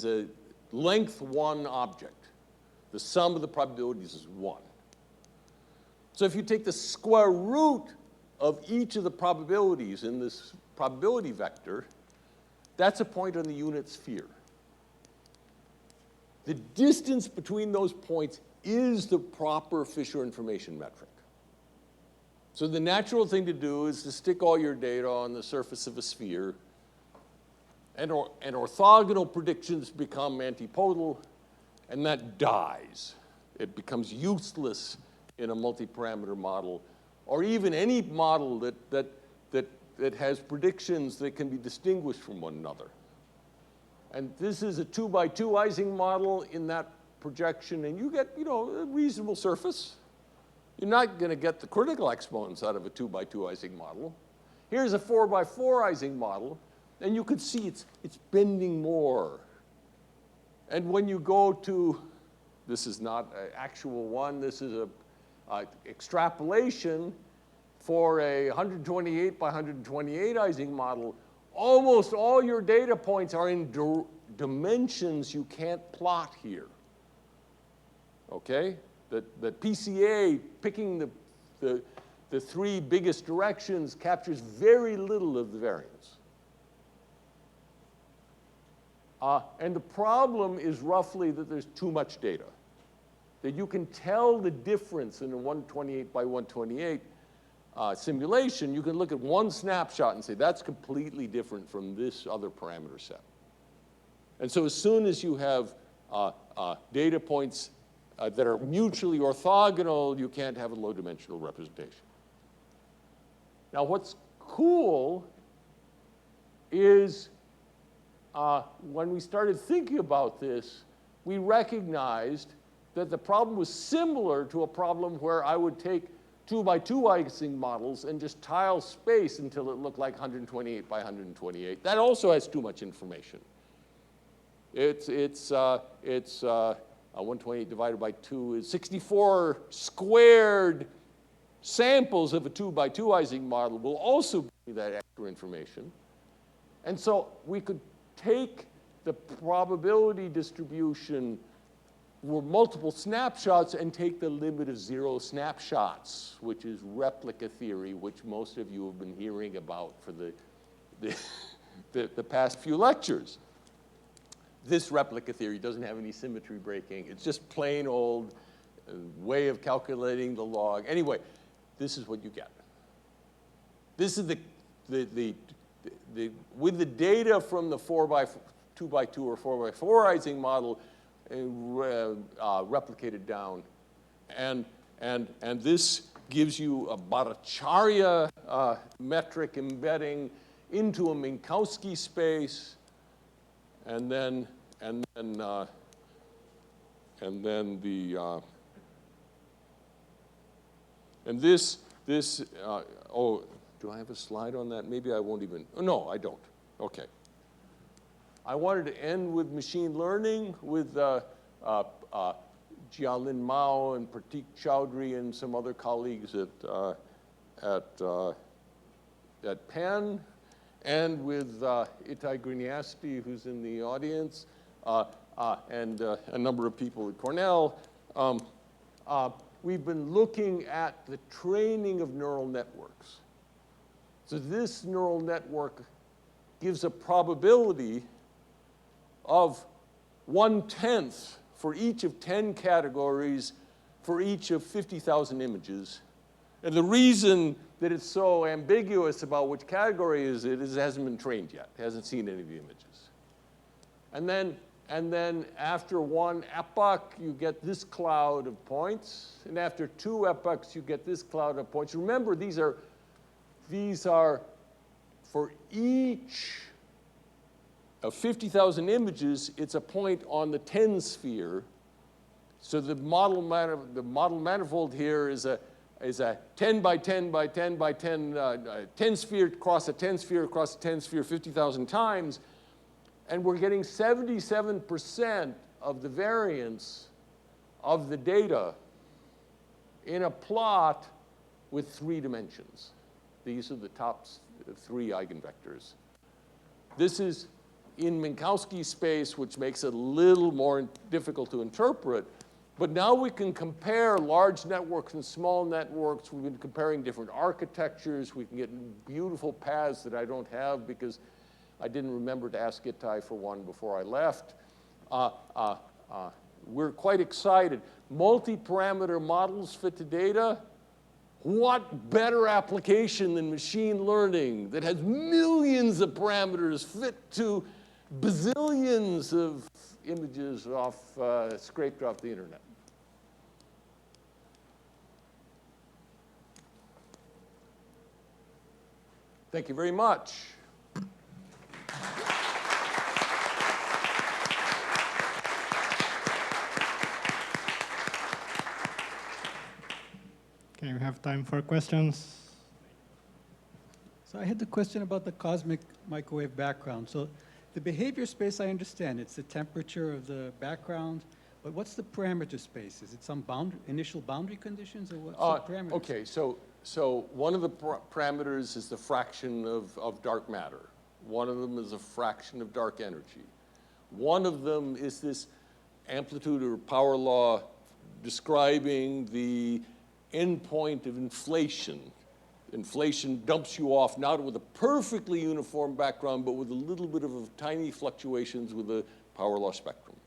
a length 1 object. The sum of the probabilities is 1. So if you take the square root of each of the probabilities in this probability vector, that's a point on the unit sphere. The distance between those points is the proper Fisher information metric. So the natural thing to do is to stick all your data on the surface of a sphere, and orthogonal predictions become antipodal, and that dies. It becomes useless in a multi-parameter model, or even any model that has predictions that can be distinguished from one another. And this is a 2x2 Ising model in that projection, and you get, a reasonable surface. You're not going to get the critical exponents out of a 2x2 Ising model. Here's a 4x4 Ising model, and you can see it's bending more. And when you go to, this is not an actual one, this is a extrapolation for a 128 by 128 Ising model, almost all your data points are in dimensions you can't plot here. Okay? The PCA, picking the 3 biggest directions, captures very little of the variance. And the problem is roughly that there's too much data. That you can tell the difference in a 128 by 128 simulation. You can look at one snapshot and say, that's completely different from this other parameter set. And so as soon as you have data points that are mutually orthogonal, you can't have a low-dimensional representation. Now, what's cool is when we started thinking about this, we recognized that the problem was similar to a problem where I would take 2x2 Ising models and just tile space until it looked like 128 by 128. That also has too much information. It's 128 divided by 2 is 64 squared samples of a 2x2 Ising model will also give me that extra information. And so we could take the probability distribution were multiple snapshots and take the limit of 0 snapshots, which is replica theory, which most of you have been hearing about for the past few lectures. This replica theory doesn't have any symmetry breaking. It's just plain old way of calculating the log. Anyway, this is what you get. This is with the data from the 2x2 or 4x4 Ising model replicated down. And this gives you a Bhattacharya metric embedding into a Minkowski space, and then this oh, do I have a slide on that? Maybe I won't even, oh, no, I don't. Okay. I wanted to end with machine learning with Jialin Mao and Pratik Chowdhury and some other colleagues at Penn, and with Itai Griniasti, who's in the audience, and a number of people at Cornell. We've been looking at the training of neural networks. So this neural network gives a probability of 1/10 for each of 10 categories for each of 50,000 images. And the reason that it's so ambiguous about which category it hasn't been trained yet. It hasn't seen any of the images. And then And then after one epoch, you get this cloud of points. And after 2 epochs, you get this cloud of points. Remember, these are for each of 50,000 images, it's a point on the 10 sphere. So the model manifold here is a 10 by 10 by 10 by 10, 10 sphere across a 10 sphere across a 10 sphere 50,000 times. And we're getting 77% of the variance of the data in a plot with 3 dimensions. These are the top 3 eigenvectors. This is in Minkowski space, which makes it a little more difficult to interpret. But now we can compare large networks and small networks. We've been comparing different architectures. We can get beautiful paths that I don't have because I didn't remember to ask Itai for one before I left. We're quite excited. Multi-parameter models fit to data. What better application than machine learning that has millions of parameters fit to bazillions of images scraped off the internet? Thank you very much. Okay, we have time for questions. So I had the question about the cosmic microwave background. So the behavior space, I understand, it's the temperature of the background, but what's the parameter space? Is it some initial boundary conditions, or what's the parameter? Okay, so one of the parameters is the fraction of dark matter. One of them is a fraction of dark energy. One of them is this amplitude or power law describing the endpoint of inflation. Inflation dumps you off not with a perfectly uniform background, but with a little bit of tiny fluctuations with the power law spectrum.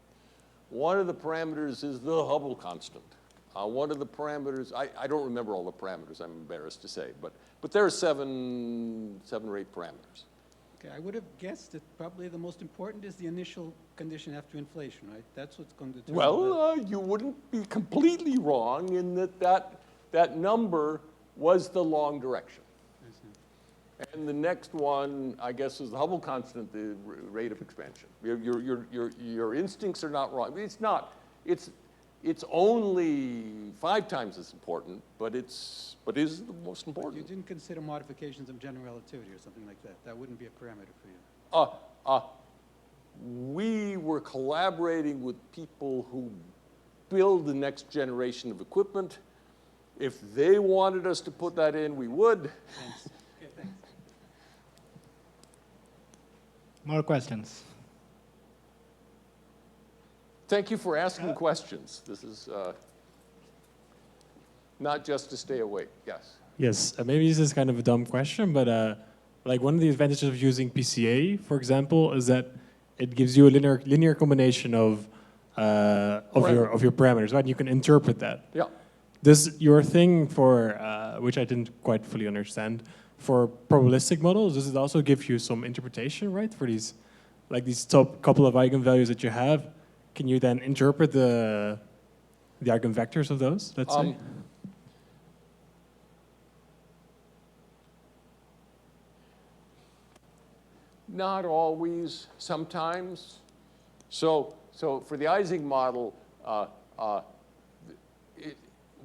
One of the parameters is the Hubble constant. One of the parameters, I don't remember all the parameters, I'm embarrassed to say, but there are seven or eight parameters. Okay, I would have guessed that probably the most important is the initial condition after inflation, right? That's what's going to determine. Well, you wouldn't be completely wrong in that number was the long direction. And the next one, I guess, is the Hubble constant, the rate of expansion. Your instincts are not wrong. It's not. It's only 5 times as important, but it is the most important. But you didn't consider modifications of general relativity or something like that. That wouldn't be a parameter for you. We were collaborating with people who build the next generation of equipment. If they wanted us to put that in, we would. Thanks. Okay, thanks. More questions? Thank you for asking questions. This is not just to stay awake. Yes? Yes, maybe this is kind of a dumb question, but like one of the advantages of using PCA, for example, is that it gives you a linear combination of your parameters, right? You can interpret that. Yeah. Does your thing for, which I didn't quite fully understand, for probabilistic models, does it also give you some interpretation, right? For these top couple of eigenvalues that you have, can you then interpret the eigenvectors of those, let's say? Not always, sometimes. So for the Ising model,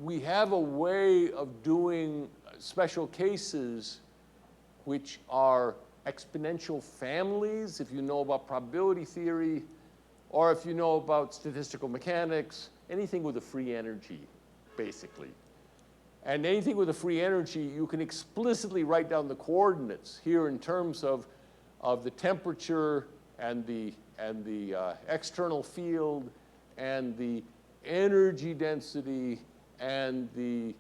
we have a way of doing special cases which are exponential families, if you know about probability theory, or if you know about statistical mechanics, anything with a free energy, basically. And anything with a free energy, you can explicitly write down the coordinates here in terms of the temperature and the external field and the energy density and the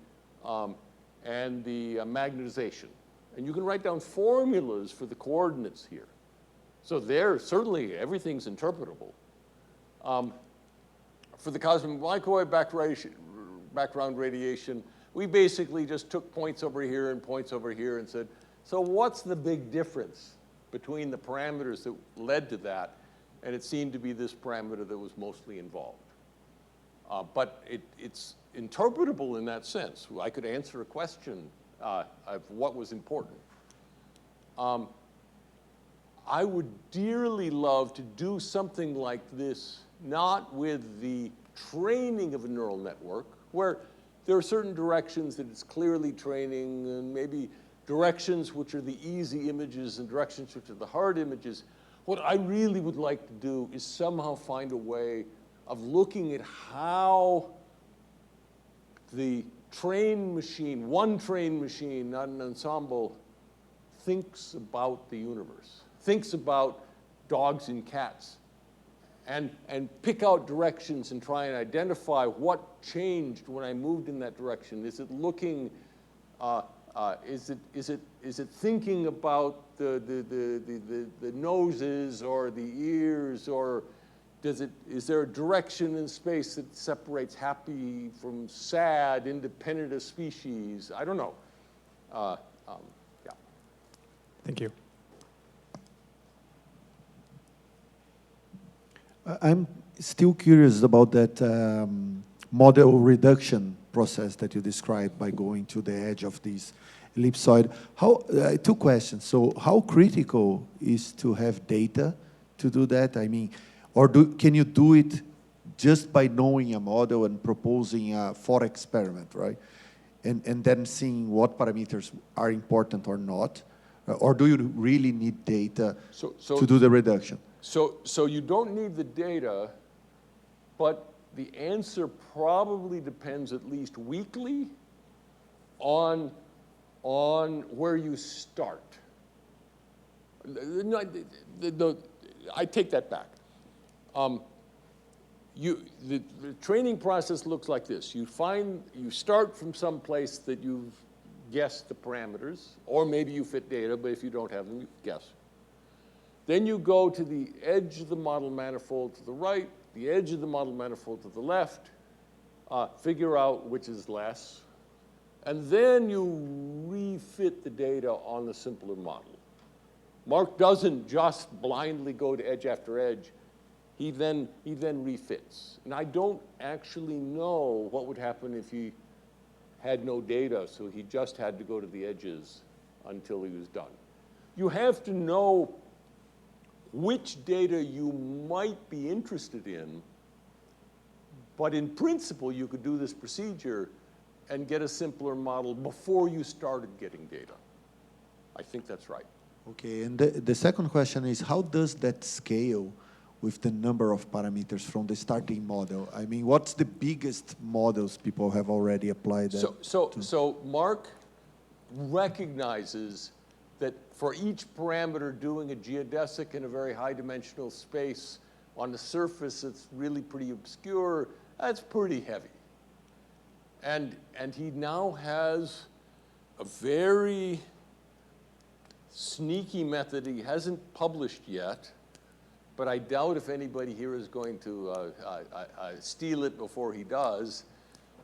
magnetization. And you can write down formulas for the coordinates here. So there, certainly, everything's interpretable. For the cosmic microwave background radiation, we basically just took points over here and points over here and said, so what's the big difference between the parameters that led to that? and it seemed to be this parameter that was mostly involved. But it's interpretable in that sense. I could answer a question of what was important. I would dearly love to do something like this, not with the training of a neural network, where there are certain directions that it's clearly training, and maybe directions which are the easy images and directions which are the hard images. What I really would like to do is somehow find a way of looking at how the trained machine, one trained machine, not an ensemble, thinks about the universe, thinks about dogs and cats, and pick out directions and try and identify what changed when I moved in that direction. Is it looking, is it thinking about the noses or the ears, or is there a direction in space that separates happy from sad, independent of species? I don't know. Yeah. Thank you. I'm still curious about that model reduction process that you described by going to the edge of this ellipsoid. Two questions. So how critical is to have data to do that? I mean, or can you do it just by knowing a model and proposing a thought experiment, right? And then seeing what parameters are important or not? Or do you really need data to do the reduction? So you don't need the data, but the answer probably depends at least weekly on where you start. I take that back. The training process looks like this. You start from some place that you've guessed the parameters, or maybe you fit data, but if you don't have them, you guess. Then you go to the edge of the model manifold to the right, the edge of the model manifold to the left, figure out which is less, and then you refit the data on the simpler model. Mark doesn't just blindly go to edge after edge. He then refits. And I don't actually know what would happen if he had no data, so he just had to go to the edges until he was done. You have to know which data you might be interested in, but in principle, you could do this procedure and get a simpler model before you started getting data. I think that's right. Okay, and the second question is, how does that scale with the number of parameters from the starting model? I mean, what's the biggest models people have already applied that So Mark recognizes that for each parameter doing a geodesic in a very high dimensional space on the surface that's really pretty obscure, that's pretty heavy. And he now has a very sneaky method he hasn't published yet, but I doubt if anybody here is going to steal it before he does,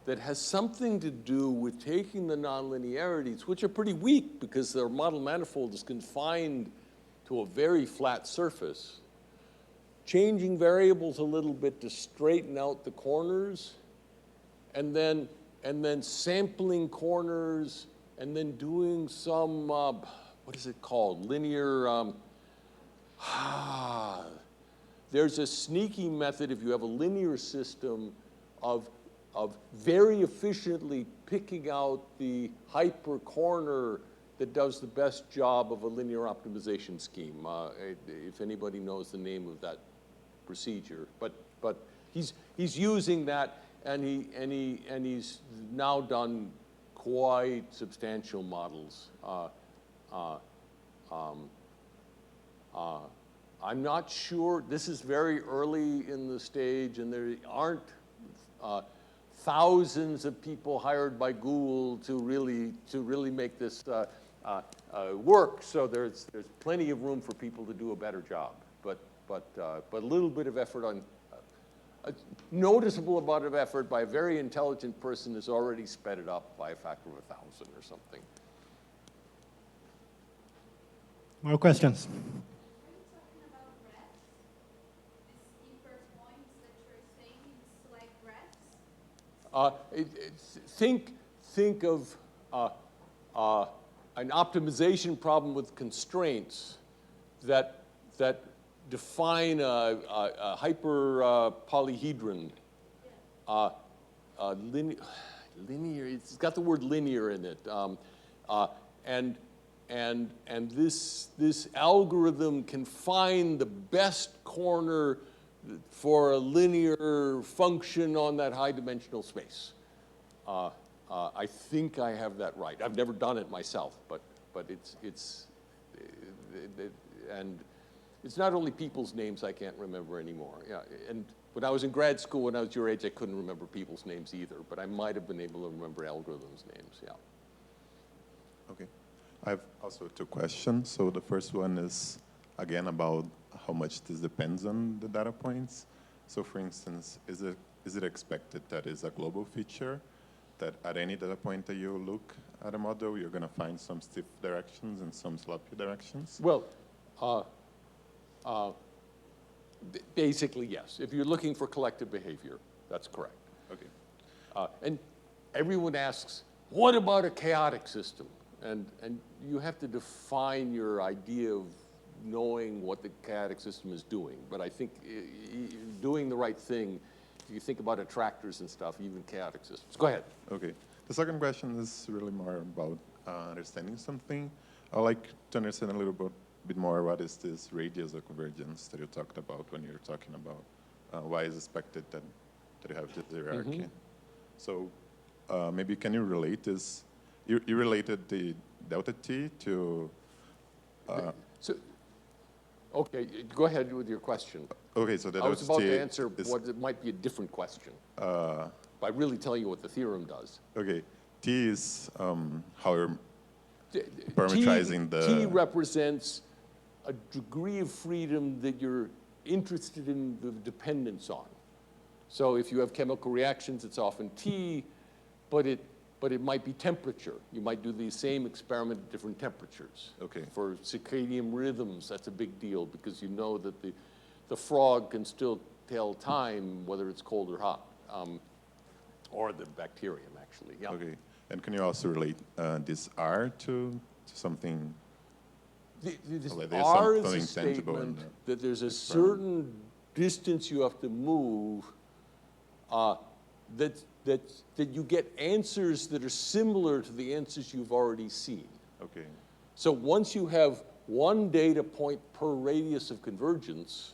that has something to do with taking the nonlinearities, which are pretty weak because their model manifold is confined to a very flat surface, changing variables a little bit to straighten out the corners, and then sampling corners, and then doing some, what is it called? Linear, there's a sneaky method if you have a linear system of very efficiently picking out the hyper corner that does the best job of a linear optimization scheme. If anybody knows the name of that procedure, but he's using that, and he's now done quite substantial models. I'm not sure. This is very early in the stage, and there aren't thousands of people hired by Google to really make this work. So there's plenty of room for people to do a better job. But a little bit of effort on a noticeable amount of effort by a very intelligent person has already sped it up by a factor of 1,000 or something. More questions? Think of an optimization problem with constraints that define a hyper polyhedron. Linear. It's got the word linear in it, and this algorithm can find the best corner for a linear function on that high-dimensional space. I think I have that right. I've never done it myself, but and it's not only people's names I can't remember anymore. Yeah, and when I was in grad school, when I was your age, I couldn't remember people's names either, but I might have been able to remember algorithms' names. Yeah. Okay. I have also two questions. So the first one is, again, about how much this depends on the data points. So for instance, is it expected that is a global feature, that at any data point that you look at a model, you're going to find some stiff directions and some sloppy directions? Well, basically, yes. If you're looking for collective behavior, that's correct. Okay. And everyone asks, what about a chaotic system? And you have to define your idea of knowing what the chaotic system is doing. But I think doing the right thing, if you think about attractors and stuff, even chaotic systems. Go ahead. Okay. The second question is really more about understanding something. I'd like to understand a little bit more what is this radius of convergence that you talked about when you're talking about why is expected that you have this hierarchy. So maybe can you relate this? You related the delta t to... Okay, go ahead with your question. Okay, so the I was delta about t to answer is, what might be a different question by really telling you what the theorem does. Okay, t is how you're parameterizing the... T represents a degree of freedom that you're interested in the dependence on. So if you have chemical reactions, it's often T, but it might be temperature. You might do the same experiment at different temperatures. Okay. For circadian rhythms, that's a big deal because you know that the frog can still tell time whether it's cold or hot, or the bacterium, actually. Yeah. Okay. And can you also relate this R to something? This Like there's R is something a tangible in statement that there's a experiment. certain distance you have to move that you get answers that are similar to the answers you've already seen. Okay. So once you have one data point per radius of convergence,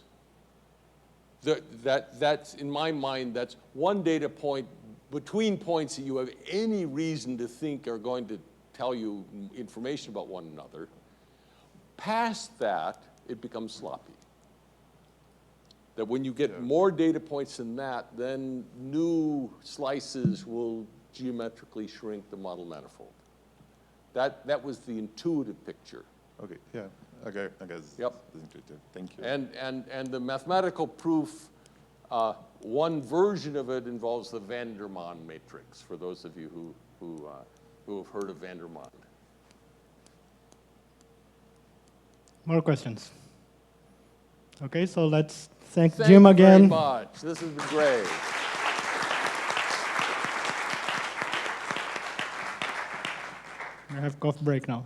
that's, in my mind, that's one data point between points that you have any reason to think are going to tell you information about one another. Past that, it becomes sloppy. That when you get more data points than that, then new slices will geometrically shrink the model manifold. That was the intuitive picture. Okay, yeah, I guess Yep. it's intuitive. Thank you. And the mathematical proof, one version of it involves the van der Maan matrix, for those of you who have heard of van der Maan. More questions? Okay, so let's thank Thank Jim you again. very much. This has been great. We have coffee break now.